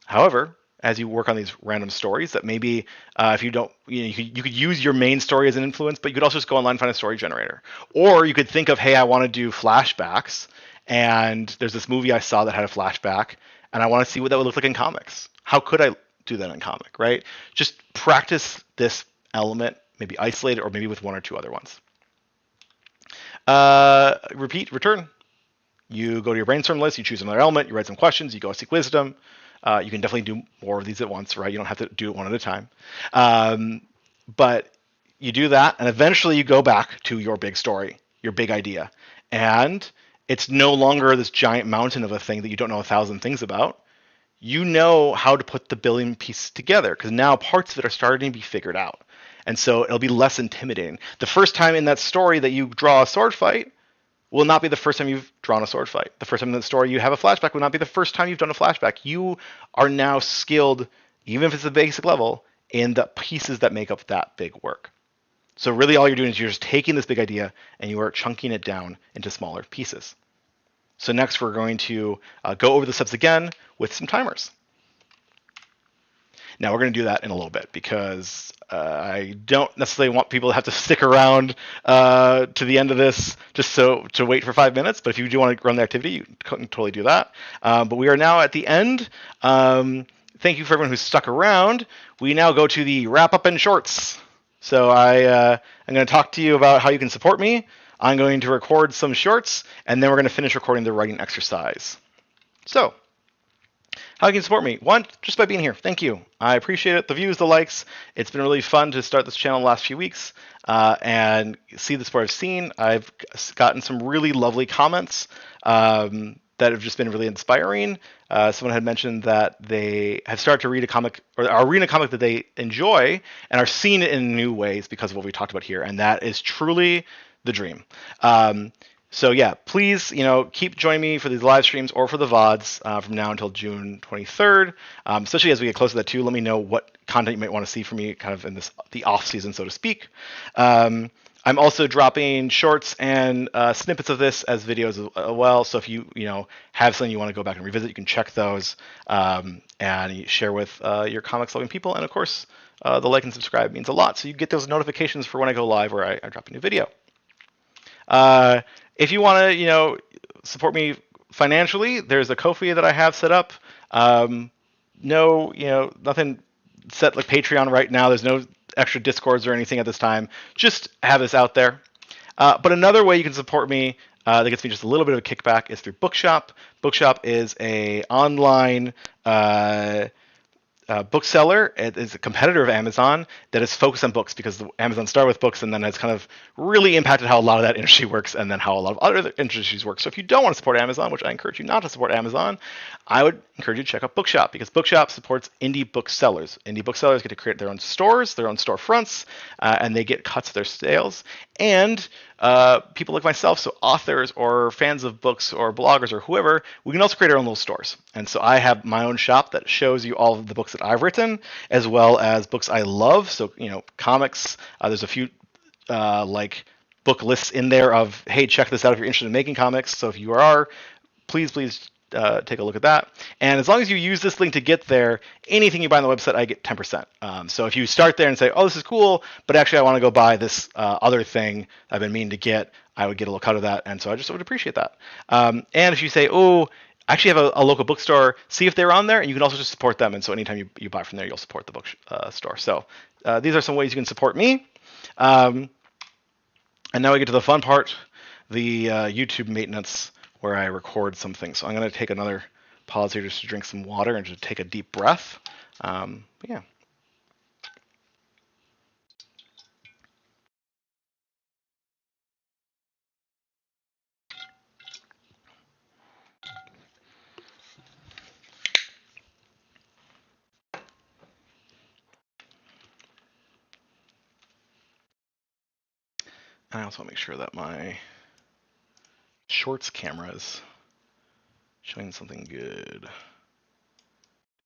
However, as you work on these random stories that maybe if you don't, you could use your main story as an influence, but you could also just go online and find a story generator. Or you could think of, hey, I want to do flashbacks, and there's this movie I saw that had a flashback, and I want to see what that would look like in comics. How could I do that in comic, right? Just practice this element, maybe isolate it, or maybe with 1 or 2 other ones. Repeat, return. You go to your brainstorm list, you choose another element, you write some questions, you go seek wisdom. You can definitely do more of these at once, right? You don't have to do it one at a time. But you do that, and eventually you go back to your big story, your big idea. And it's no longer this giant mountain of a thing that you don't know 1,000 things about. You know how to put the building pieces together, because now parts of it are starting to be figured out. And so it'll be less intimidating. The first time in that story that you draw a sword fight will not be the first time you've drawn a sword fight. The first time in the story you have a flashback will not be the first time you've done a flashback. You are now skilled, even if it's a basic level, in the pieces that make up that big work. So really all you're doing is you're just taking this big idea and you are chunking it down into smaller pieces. So next we're going to go over the steps again with some timers. Now we're going to do that in a little bit because I don't necessarily want people to have to stick around to the end of this just to wait for 5 minutes. But if you do want to run the activity, you can totally do that. But we are now at the end. Thank you for everyone who's stuck around. We now go to the wrap up and shorts. So I'm going to talk to you about how you can support me. I'm going to record some shorts, and then we're going to finish recording the writing exercise. So, how you can support me? One, just by being here. Thank you. I appreciate it. The views, the likes. It's been really fun to start this channel the last few weeks and see the support I've seen. I've gotten some really lovely comments that have just been really inspiring. Someone had mentioned that they have started to read a comic, or are reading a comic that they enjoy and are seeing it in new ways because of what we talked about here. And that is truly the dream. So yeah, please, keep joining me for these live streams or for the VODs from now until June 23rd. Especially as we get closer to that too, let me know what content you might want to see from me, kind of in the off season, so to speak. I'm also dropping shorts and snippets of this as videos as well. So if you have something you want to go back and revisit, you can check those and share with your comics loving people. And of course, the like and subscribe means a lot, so you get those notifications for when I go live or I drop a new video. If you want to, support me financially, there's a Ko-fi that I have set up. No, nothing set like Patreon right now. There's no extra Discords or anything at this time. Just have this out there. But another way you can support me that gets me just a little bit of a kickback is through Bookshop. Bookshop is a online bookseller. It is a competitor of Amazon that is focused on books because Amazon started with books and then has kind of really impacted how a lot of that industry works and then how a lot of other industries work. So if you don't want to support Amazon, which I encourage you not to support Amazon, I would encourage you to check out Bookshop because Bookshop supports indie booksellers. Indie booksellers get to create their own stores, their own storefronts, and they get cuts of their sales. And people like myself, so authors or fans of books or bloggers or whoever, we can also create our own little stores. And so I have my own shop that shows you all of the books that I've written, as well as books I love. So, comics. There's a few like book lists in there of, hey, check this out if you're interested in making comics. So if you are, please take a look at that. And as long as you use this link to get there, anything you buy on the website, I get 10%. So if you start there and say, oh, this is cool, but actually I want to go buy this other thing I've been meaning to get, I would get a little cut of that. And so I just would appreciate that. And if you say, oh, I actually have a local bookstore, see if they're on there, and you can also just support them. And so anytime you buy from there, you'll support the bookstore. So these are some ways you can support me. And now we get to the fun part, the YouTube maintenance, where I record some things. So I'm going to take another pause here just to drink some water and just take a deep breath. Yeah. And I also want to make sure that my shorts camera is showing something good.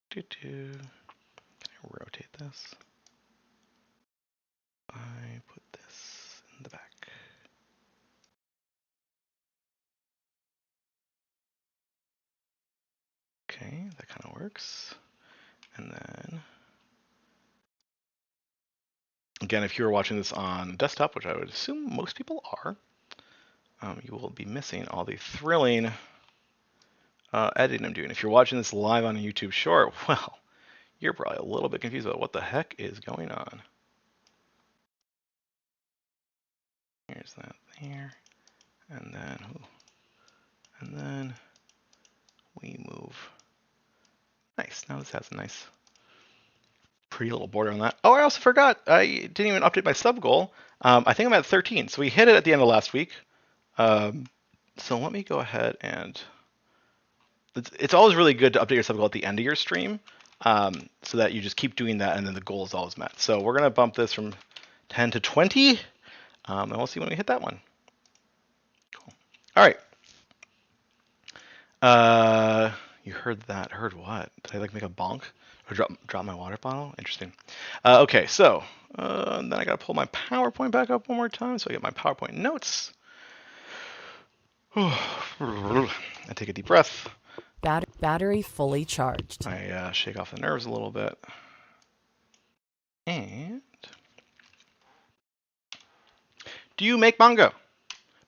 Can I rotate this? I put this in the back. Okay, that kind of works. And then, again, if you're watching this on desktop, which I would assume most people are, you will be missing all the thrilling editing I'm doing. If you're watching this live on a YouTube short, well, you're probably a little bit confused about what the heck is going on. Here's that there, and then we move. Nice. Now this has a nice, pretty little border on that. Oh, I also forgot. I didn't even update my sub goal. I think I'm at 13, so we hit it at the end of last week. So let me go ahead and. It's always really good to update your sub goal at the end of your stream, so that you just keep doing that, and then the goal is always met. So we're gonna bump this from 10 to 20, and we'll see when we hit that one. Cool. All right. You heard that? Heard what? Did I make a bonk or drop my water bottle? Interesting. Okay, so then I gotta pull my PowerPoint back up one more time, so I get my PowerPoint notes. I take a deep breath. Battery fully charged. I shake off the nerves a little bit. And do you make manga?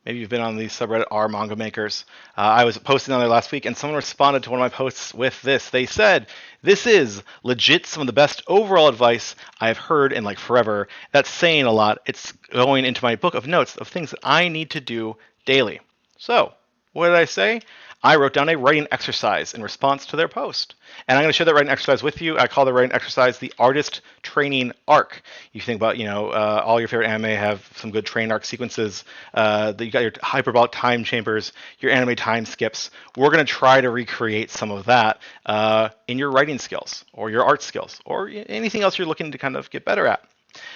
Maybe you've been on the subreddit r manga makers. I was posting on there last week, and someone responded to one of my posts with this. They said, "This is legit some of the best overall advice I've heard in forever. That's saying a lot. It's going into my book of notes of things that I need to do daily." So, what did I say? I wrote down a writing exercise in response to their post. And I'm going to share that writing exercise with you. I call the writing exercise the artist training arc. You think about, all your favorite anime have some good training arc sequences. You got your hyperbolic time chambers, your anime time skips. We're going to try to recreate some of that in your writing skills or your art skills or anything else you're looking to kind of get better at.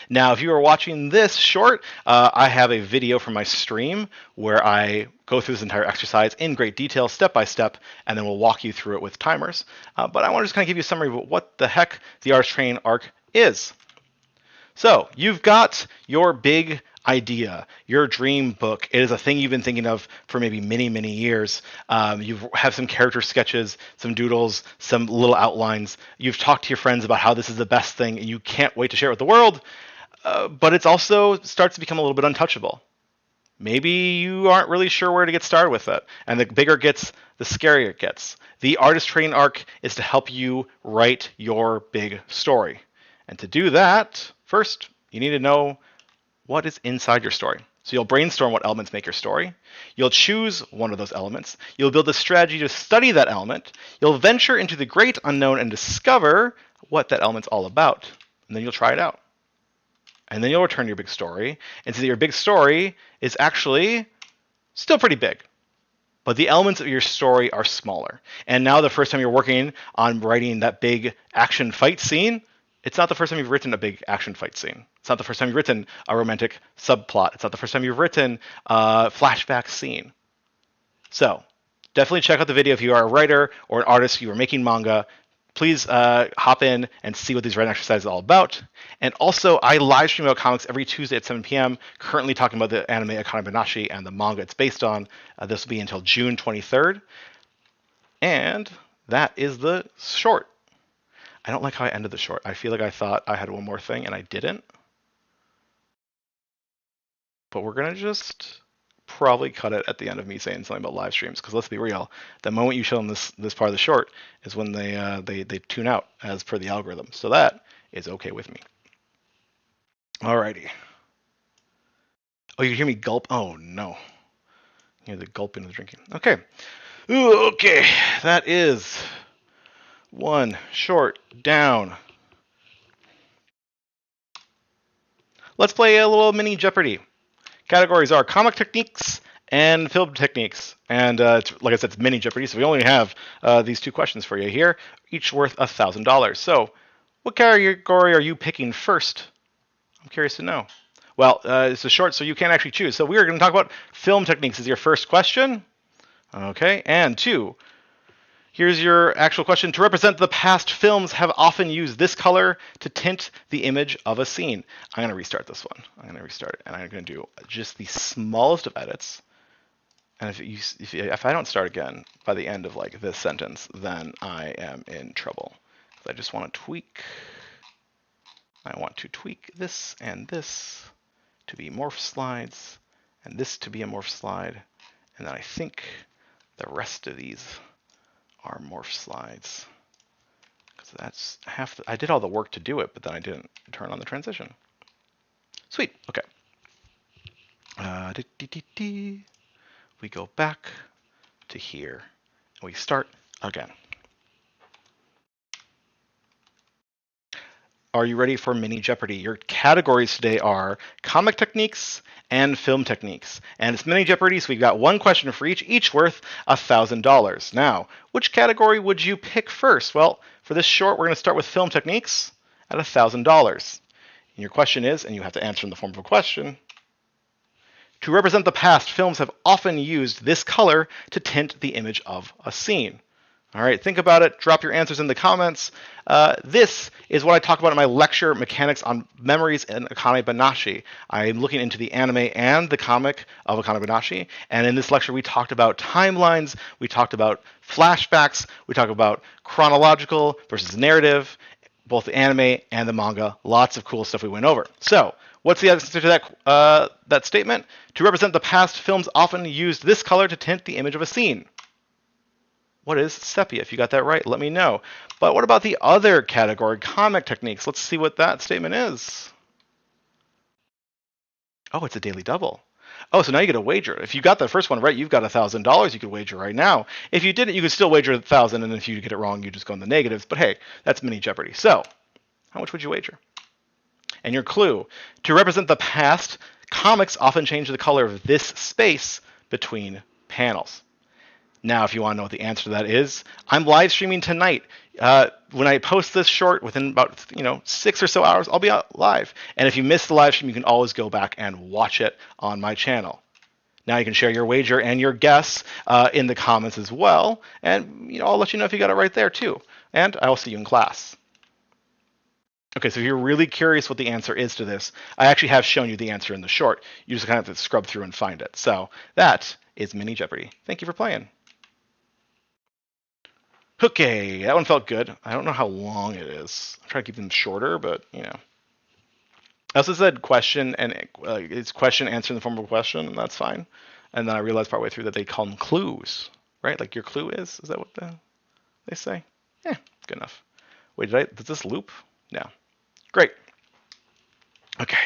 Now, if you are watching this short, I have a video from my stream where I go through this entire exercise in great detail, step by step, and then we'll walk you through it with timers. But I want to just kind of give you a summary of what the heck the artist training arc is. So you've got your big idea, your dream book. It is a thing you've been thinking of for maybe many, many years. You have some character sketches, some doodles, some little outlines. You've talked to your friends about how this is the best thing, and you can't wait to share it with the world. But it also starts to become a little bit untouchable. Maybe you aren't really sure where to get started with it. And the bigger it gets, the scarier it gets. The artist training arc is to help you write your big story. And to do that, first, you need to know what is inside your story. So you'll brainstorm what elements make your story. You'll choose one of those elements. You'll build a strategy to study that element. You'll venture into the great unknown and discover what that element's all about. And then you'll try it out. And then you'll return to your big story and see that your big story is actually still pretty big. But the elements of your story are smaller. And now the first time you're working on writing that big action fight scene, it's not the first time you've written a big action fight scene. It's not the first time you've written a romantic subplot. It's not the first time you've written a flashback scene. So definitely check out the video if you are a writer or an artist, you are making manga. Please hop in and see what these writing exercises are all about. And also, I live stream about comics every Tuesday at 7 p.m., currently talking about the anime Akane-Banashi and the manga it's based on. This will be until June 23rd. And that is the short. I don't like how I ended the short. I feel like I thought I had one more thing, and I didn't. But we're going to just probably cut it at the end of me saying something about live streams, because let's be real, the moment you show them this part of the short is when they tune out as per the algorithm. So that is okay with me. Alrighty. Oh, you can hear me gulp? Oh no. You hear the gulping of the drinking. Okay. Ooh, okay. That is one short down. Let's play a little mini Jeopardy. Categories are comic techniques and film techniques. And like I said, it's mini Jeopardy, so we only have these two questions for you here, each worth $1,000. So what category are you picking first? I'm curious to know. Well, it's a short, so you can't actually choose. So we are going to talk about film techniques as your first question. Okay, and two. Here's your actual question. To represent the past, films have often used this color to tint the image of a scene. I'm going to restart this one. I'm going to restart it, and I'm going to do just the smallest of edits. And if I don't start again by the end of like this sentence, then I am in trouble. I just want to tweak. I want to tweak this and this to be morph slides, and this to be a morph slide. And then I think the rest of these are morph slides, because that's half. I did all the work to do it, but then I didn't turn on the transition. Sweet. Okay. We go back to here, and we start again. Are you ready for mini Jeopardy? Your categories today are comic techniques and film techniques. And it's mini Jeopardy, so we've got one question for each worth $1,000. Now, which category would you pick first? Well, for this short, we're going to start with film techniques at $1,000. And your question is, and you have to answer in the form of a question, to represent the past, films have often used this color to tint the image of a scene. All right, think about it. Drop your answers in the comments. This is what I talk about in my lecture, Mechanics on Memories in Akane-Banashi. I'm looking into the anime and the comic of Akane-Banashi. And in this lecture, we talked about timelines. We talked about flashbacks. We talked about chronological versus narrative, both the anime and the manga. Lots of cool stuff we went over. So what's the answer to that statement? To represent the past, films often used this color to tint the image of a scene. What is sepia? If you got that right, let me know. But what about the other category, comic techniques? Let's see what that statement is. Oh, it's a daily double. Oh, so now you get a wager. If you got the first one right, you've got $1,000 you could wager right now. If you didn't, you could still wager 1,000, and if you get it wrong, you just go in the negatives. But hey, that's mini Jeopardy. So, how much would you wager? And your clue, to represent the past, comics often change the color of this space between panels. Now, if you want to know what the answer to that is, I'm live streaming tonight. When I post this short, within about 6 or so hours, I'll be out live. And if you missed the live stream, you can always go back and watch it on my channel. Now you can share your wager and your guess in the comments as well, and I'll let you know if you got it right there too. And I will see you in class. Okay, so if you're really curious what the answer is to this, I actually have shown you the answer in the short. You just kind of have to scrub through and find it. So that is Mini Jeopardy. Thank you for playing. Okay, that one felt good. I don't know how long it is. I'm trying to keep them shorter, but I also said question, and it's question answer in the form of a question, and that's fine. And then I realized partway through that they call them clues, right? Like your clue is that what they say? Yeah, good enough. Wait, does this loop? No. Great. Okay.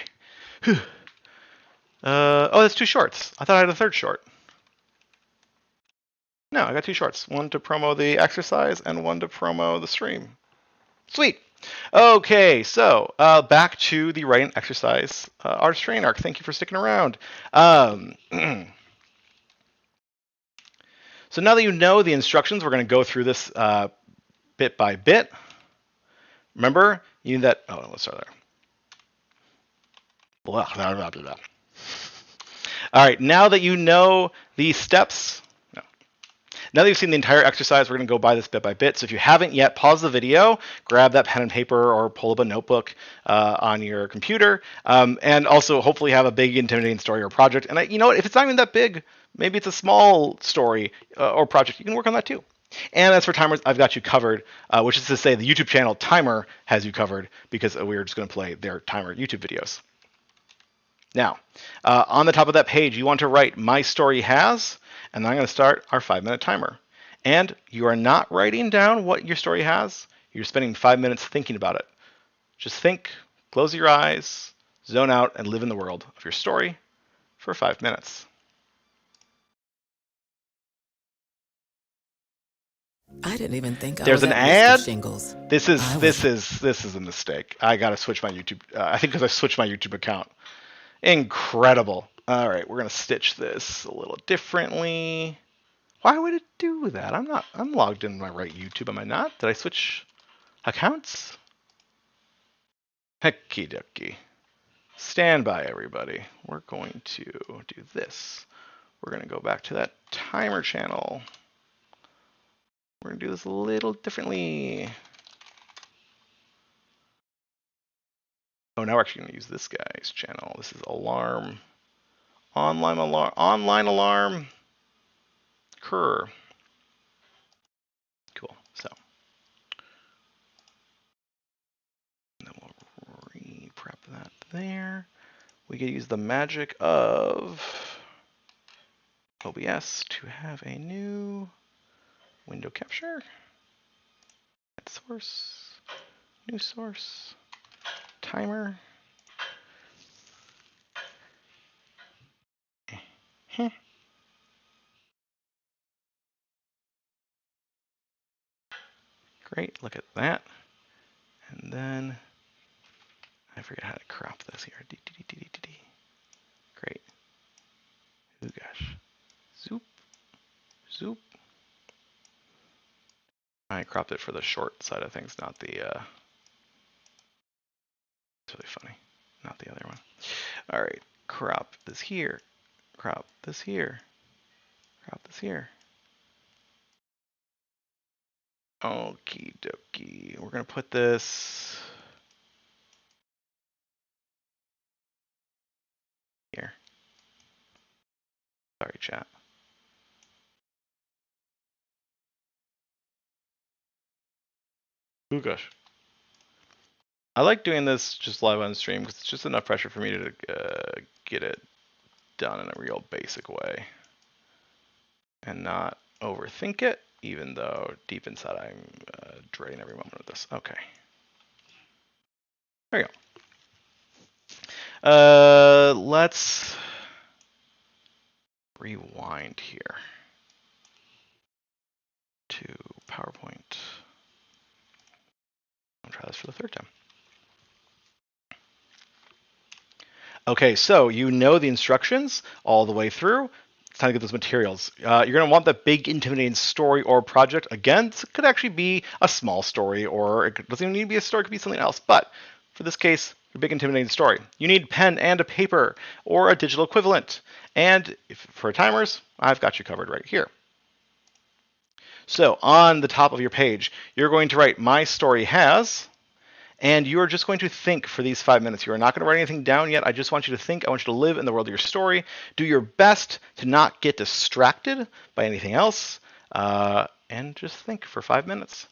Oh, that's 2 shorts. I thought I had a 3rd short. No, I got 2 shorts. One to promo the exercise and one to promo the stream. Sweet. Okay, so back to the writing exercise artist training arc. Thank you for sticking around. So now that you know the instructions, we're going to go through this bit by bit. Remember, you need that. Oh, let's start there. Blah, blah, blah, blah. All right, now that you know the steps, now that you've seen the entire exercise, we're going to go by this bit by bit. So if you haven't yet, pause the video, grab that pen and paper, or pull up a notebook on your computer, and also hopefully have a big, intimidating story or project. And you know what? If it's not even that big, maybe it's a small story or project, you can work on that too. And as for timers, I've got you covered, which is to say the YouTube channel Timer has you covered because we're just going to play their Timer YouTube videos. Now, on the top of that page, you want to write "My story has," and then I'm going to start our 5-minute timer. And you are not writing down what your story has. You're spending 5 minutes thinking about it. Just think, close your eyes, zone out, and live in the world of your story for 5 minutes. I didn't even think There's I was an at risk of ad. shingles. This is a mistake. I got to switch my YouTube. I think because I switched my YouTube account. Incredible. All right, we're gonna stitch this a little differently. Why would it do that? I'm logged in my right YouTube, am I not? Did I switch accounts? Hecky ducky. Stand by, everybody. We're going to do this. We're gonna go back to that timer channel. We're gonna do this a little differently. Oh, now we're actually gonna use this guy's channel. This is alarm. Online alarm. Cur. Cool. So then we'll re-prep that there. We can use the magic of OBS to have a new window capture. Add source. New source. Timer. Great, look at that. And then I forget how to crop this here. Great. Oh gosh. Zoop. Zoop. I cropped it for the short side of things, not the it's really funny. Not the other one. All right. Crop this here. Crop this here. Crop this here. Okie dokie. We're going to put this here. Sorry, chat. Oh, gosh. I like doing this just live on stream because it's just enough pressure for me to get it done in a real basic way and not overthink it, even though deep inside I'm dreading every moment of this. Okay. There you go. Let's rewind here to PowerPoint. I'll try this for the 3rd time. Okay, so you know the instructions all the way through. it's time to get those materials. You're going to want that big, intimidating story or project. Again, this could actually be a small story, or doesn't even need to be a story. It could be something else. But for this case, your big, intimidating story, you need pen and a paper or a digital equivalent. And for timers, I've got you covered right here. So on the top of your page, you're going to write "My story has," and you are just going to think for these 5 minutes. You are not going to write anything down yet. I just want you to think. I want you to live in the world of your story. Do your best to not get distracted by anything else, and just think for 5 minutes.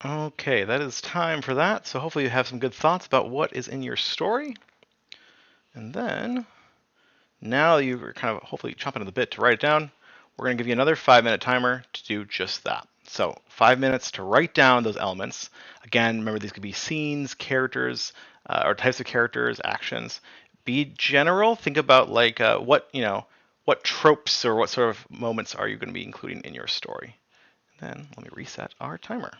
Okay, that is time for that. So hopefully you have some good thoughts about what is in your story. And then, now you're kind of hopefully chomping at the bit to write it down, we're going to give you another 5-minute timer to do just that. So 5 minutes to write down those elements. Again, remember these could be scenes, characters, or types of characters, actions. Be general. Think about like what tropes or what sort of moments are you going to be including in your story. And then let me reset our timer.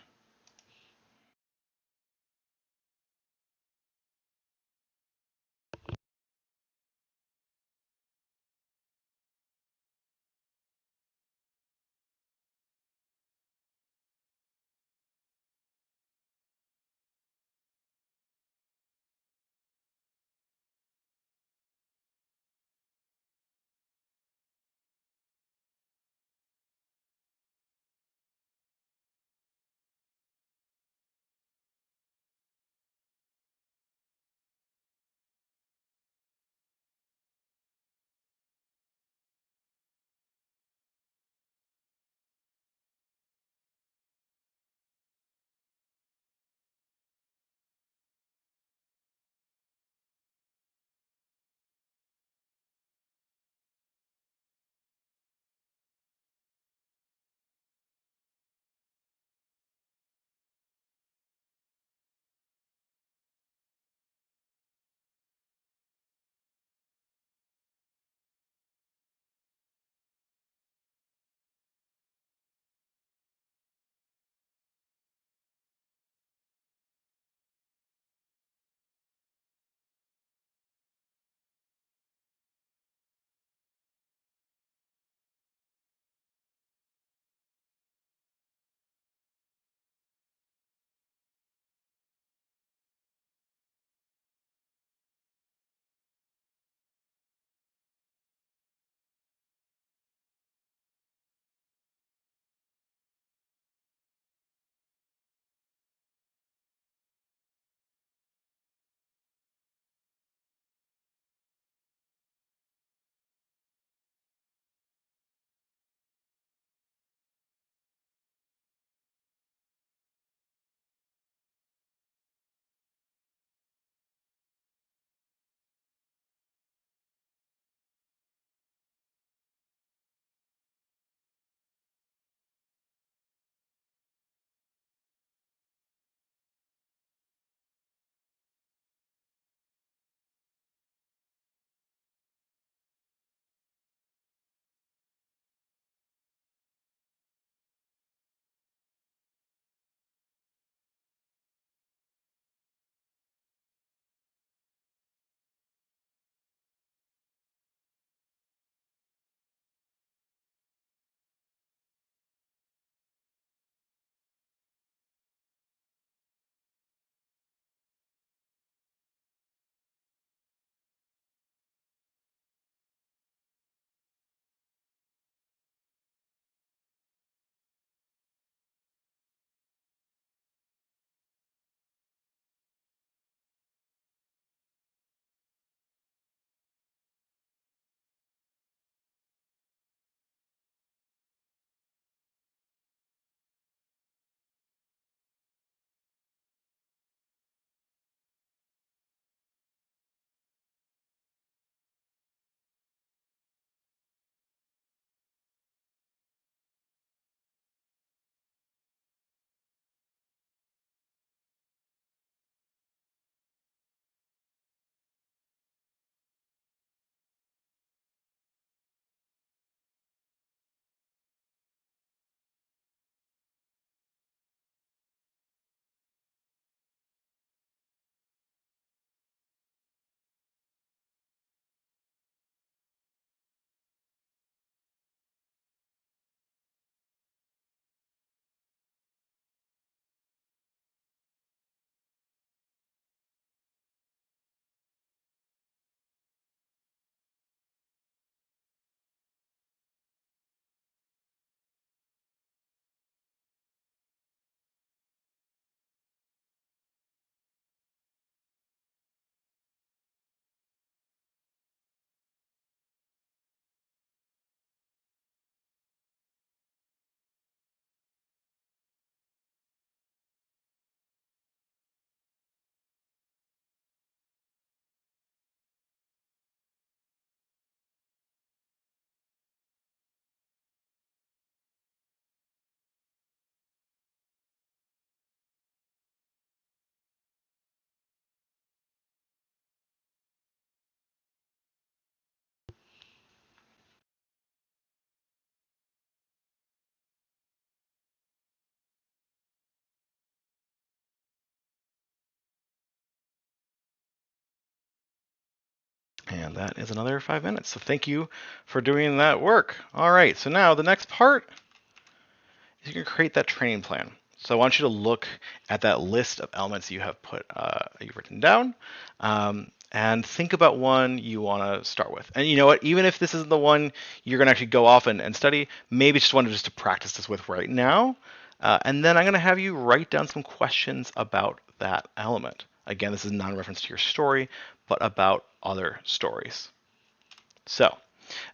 And that is another 5 minutes. So thank you for doing that work. All right, so now the next part is you can create that training plan. So I want you to look at that list of elements you have you've written down, and think about one you want to start with. And you know what? Even if this isn't the one you're going to actually go off and study, maybe it's just one just to practice this with right now. And then I'm going to have you write down some questions about that element. Again, this is non-reference to your story, but about other stories. So,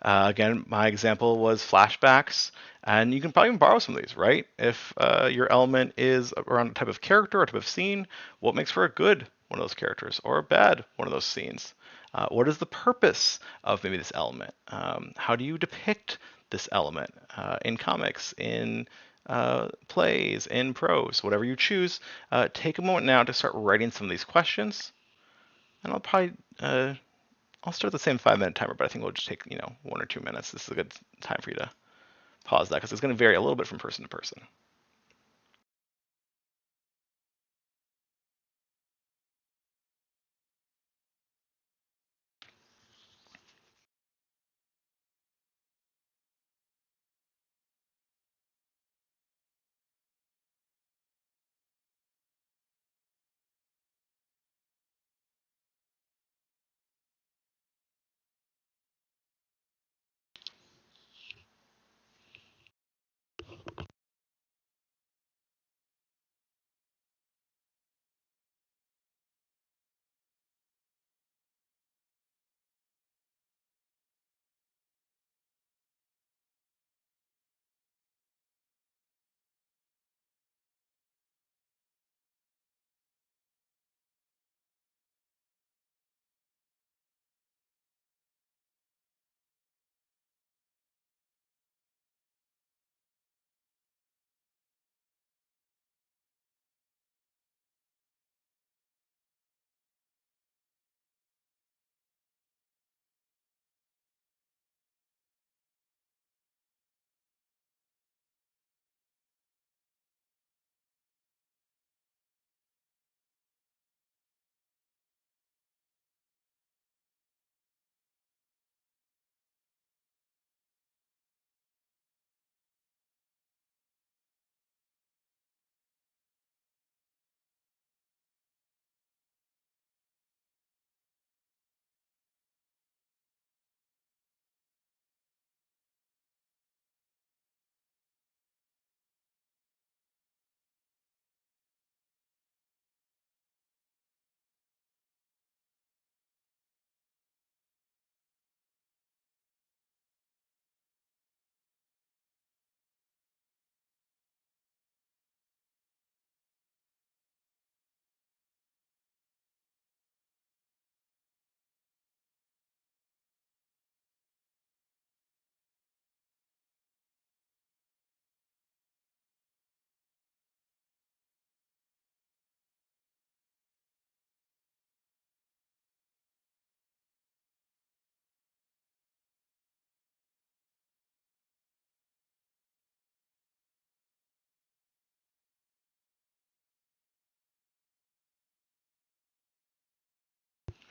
again, my example was flashbacks, and you can probably even borrow some of these, right? If your element is around a type of character or type of scene, what makes for a good one of those characters or a bad one of those scenes? What is the purpose of maybe this element? How do you depict this element in comics, in plays, in prose, whatever you choose? Take a moment now to start writing some of these questions, and I'll start the same 5 minute timer, but I think we'll just take 1 or 2 minutes. This is a good time for you to pause that because it's going to vary a little bit from person to person.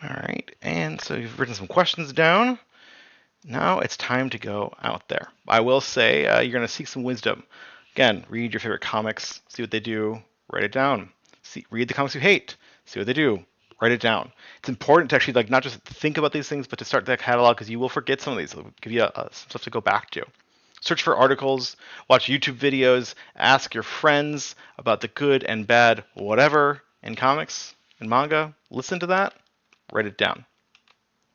All right, and so you've written some questions down. Now it's time to go out there. I will say you're going to seek some wisdom. Again, read your favorite comics, see what they do, write it down. Read the comics you hate, see what they do, write it down. It's important to actually not just think about these things, but to start that catalog because you will forget some of these. It'll give you some stuff to go back to. Search for articles, watch YouTube videos, ask your friends about the good and bad whatever in comics and manga. Listen to that, write it down.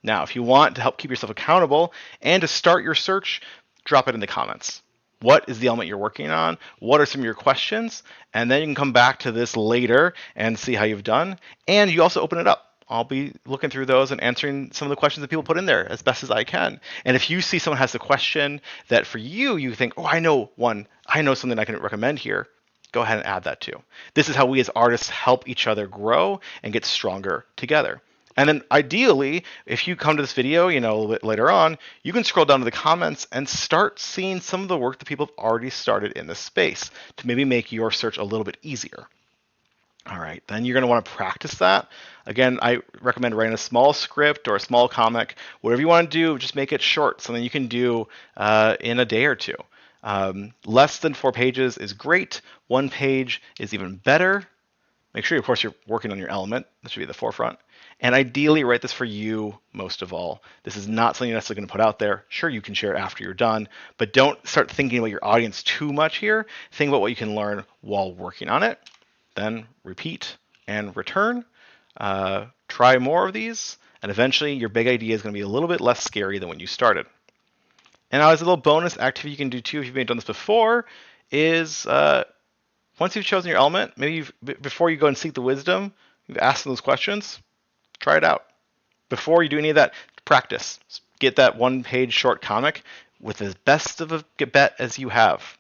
Now, if you want to help keep yourself accountable and to start your search, drop it in the comments. What is the element you're working on? What are some of your questions? And then you can come back to this later and see how you've done. And you also open it up. I'll be looking through those and answering some of the questions that people put in there as best as I can. And if you see someone has a question that for you think, oh, I know something I can recommend here, go ahead and add that too. This is how we as artists help each other grow and get stronger together. And then ideally, if you come to this video, a little bit later on, you can scroll down to the comments and start seeing some of the work that people have already started in this space to maybe make your search a little bit easier. All right, then you're going to want to practice that. Again, I recommend writing a small script or a small comic. Whatever you want to do, just make it short, something you can do in a day or two. Less than 4 pages is great. 1 page is even better. Make sure, of course, you're working on your element. That should be the forefront. And ideally, write this for you most of all. This is not something you're necessarily going to put out there. Sure, you can share it after you're done, but don't start thinking about your audience too much here. Think about what you can learn while working on it. Then repeat and return. Try more of these, and eventually your big idea is going to be a little bit less scary than when you started. And now, as a little bonus activity you can do too, if you've done this before, is once you've chosen your element, maybe before you go and seek the wisdom, you've asked those questions, try it out. Before you do any of that, practice. Get that 1 page short comic with as best of a bet as you have.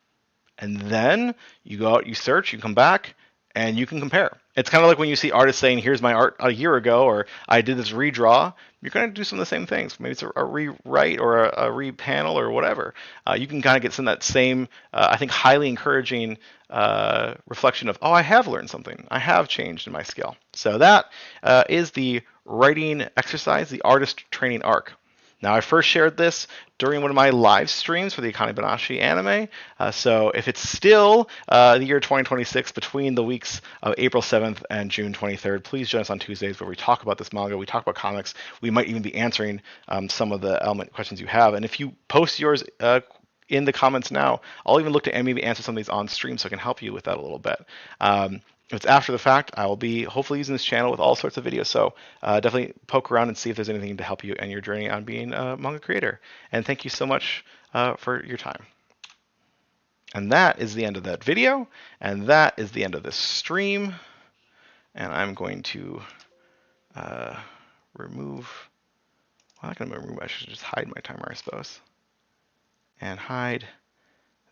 And then you go out, you search, you come back, and you can compare. It's kind of like when you see artists saying, here's my art a year ago, or I did this redraw. You're going to do some of the same things. Maybe it's a rewrite or a repanel or whatever. You can kind of get some of that same, I think, highly encouraging reflection of, oh, I have learned something. I have changed in my skill. So that is the writing exercise, the artist training arc. Now, I first shared this during one of my live streams for the Akane-Banashi anime. So if it's still the year 2026 between the weeks of April 7th and June 23rd, please join us on Tuesdays where we talk about this manga, we talk about comics. We might even be answering some of the element questions you have. And if you post yours in the comments now, I'll even look to maybe answer some of these on stream so I can help you with that a little bit. If it's after the fact, I will be hopefully using this channel with all sorts of videos. So definitely poke around and see if there's anything to help you in your journey on being a manga creator. And thank you so much for your time. And that is the end of that video. And that is the end of this stream. And I'm going to remove, well, I'm not going to remove, I should just hide my timer, I suppose. And hide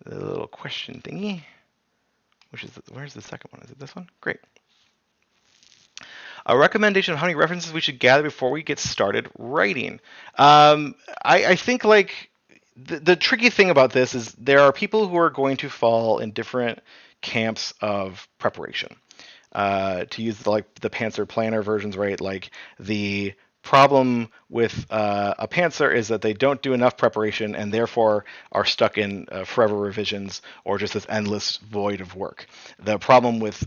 the little question thingy. Which is, where's the second one? Is it this one? Great. A recommendation of how many references we should gather before we get started writing. I think like the tricky thing about this is there are people who are going to fall in different camps of preparation. To use the Pantser planner versions, right? Like the problem with a pantser is that they don't do enough preparation and therefore are stuck in forever revisions or just this endless void of work. The problem with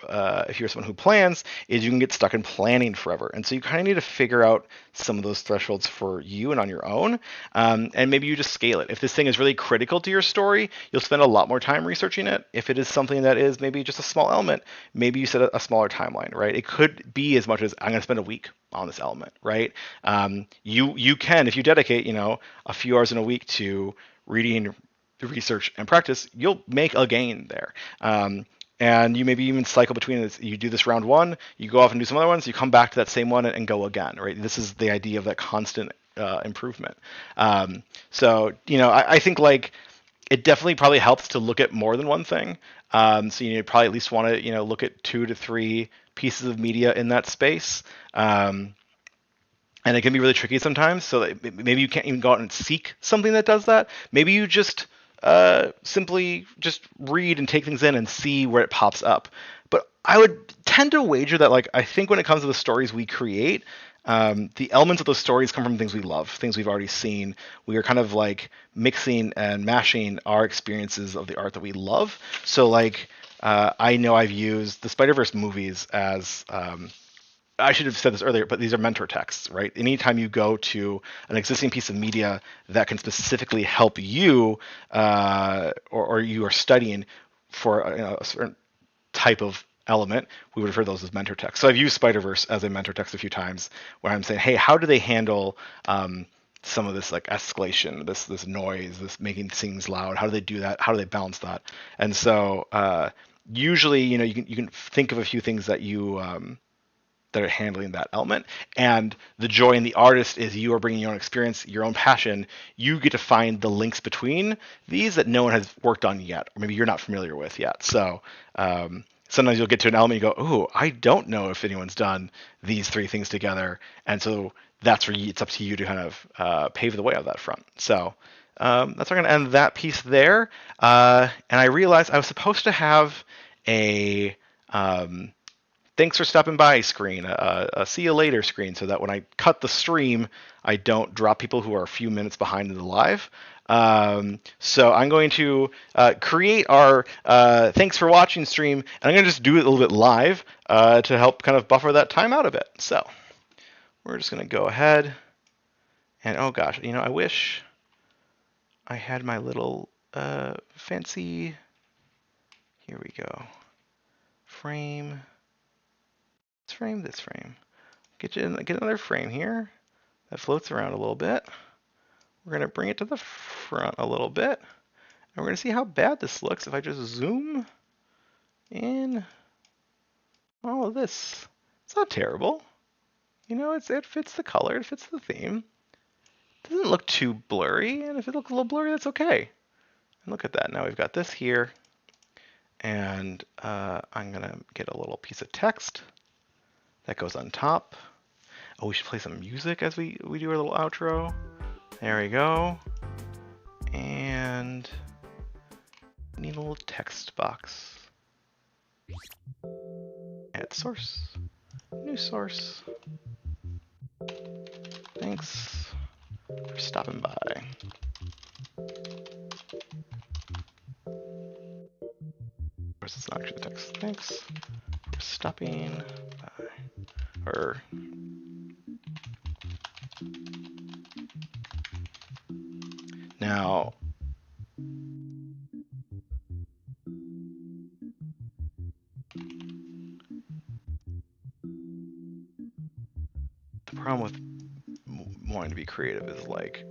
if you're someone who plans is you can get stuck in planning forever. And so you kind of need to figure out some of those thresholds for you and on your own. And maybe you just scale it. If this thing is really critical to your story, you'll spend a lot more time researching it. If it is something that is maybe just a small element, maybe you set a smaller timeline, right? It could be as much as I'm going to spend a week on this element, right? You can, if you dedicate, a few hours in a week to reading, research, and practice, you'll make a gain there. And you maybe even cycle between this. You do this round one, you go off and do some other ones, you come back to that same one and go again, right? This is the idea of that constant improvement. So, I think like it definitely probably helps to look at more than one thing. So you probably at least want to, look at 2 to 3 pieces of media in that space. And it can be really tricky sometimes. So maybe you can't even go out and seek something that does that. Maybe you just simply just read and take things in and see where it pops up. But I would tend to wager that, like, I think when it comes to the stories we create, the elements of those stories come from things we love, things we've already seen. We are kind of like mixing and mashing our experiences of the art that we love. So, like, I know I've used the Spider-Verse movies as I should have said this earlier, but these are mentor texts, right? Anytime you go to an existing piece of media that can specifically help you, or you are studying for a certain type of element, we would refer to those as mentor texts. So I've used Spider-Verse as a mentor text a few times, where I'm saying, hey, how do they handle some of this like escalation, this noise, this making things loud? How do they do that? How do they balance that? And so usually, you can think of a few things that you that are handling that element. And the joy in the artist is you are bringing your own experience, your own passion. You get to find the links between these that no one has worked on yet, or maybe you're not familiar with yet. So sometimes you'll get to an element, you go, oh, I don't know if anyone's done these 3 things together. And so that's where it's up to you to kind of pave the way on that front. So that's where I'm going to end that piece there. And I realized I was supposed to have a thanks for stopping by screen, a see you later screen, so that when I cut the stream, I don't drop people who are a few minutes behind in the live. So I'm going to create our thanks for watching stream, and I'm going to just do it a little bit live to help kind of buffer that time out a bit. So we're just going to go ahead and, oh gosh, I wish I had my little fancy, here we go, frame. Frame, this frame. Get another frame here that floats around a little bit. We're going to bring it to the front a little bit. And we're going to see how bad this looks if I just zoom in all of this. It's not terrible. It fits the color, it fits the theme. It doesn't look too blurry, and if it looks a little blurry, that's okay. And look at that. Now we've got this here. And I'm going to get a little piece of text that goes on top. Oh, we should play some music as we do our little outro. There we go. And we need a little text box. Add source. New source. Thanks for stopping by. Of course, it's not actually the text. Thanks for stopping by. Or now, the problem with wanting to be creative is like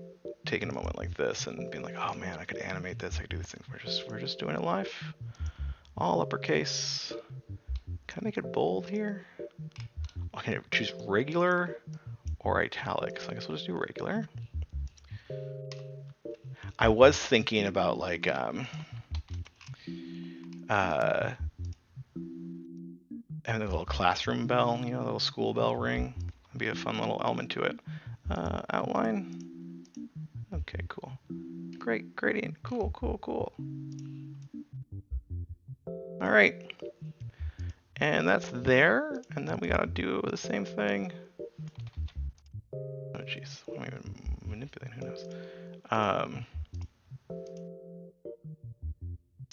taking a moment like this and being like, oh man, I could animate this, I could do these things. We're just doing it live, all uppercase. Can I make it bold here? Okay, choose regular or italic. So I guess we'll just do regular. I was thinking about like having a little classroom bell, a little school bell ring. It'd be a fun little element to it. Outline. Okay, cool. Great, gradient. Cool. All right. And that's there. And then we gotta do the same thing. Oh, jeez. What am I even manipulating? Who knows?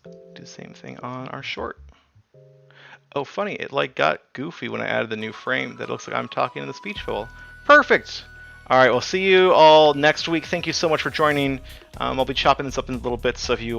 Do the same thing on our short. Oh, funny. It like got goofy when I added the new frame that looks like I'm talking in the speech bubble. Perfect. All right. We'll see you all next week. Thank you so much for joining. I'll be chopping this up in little bits, so if you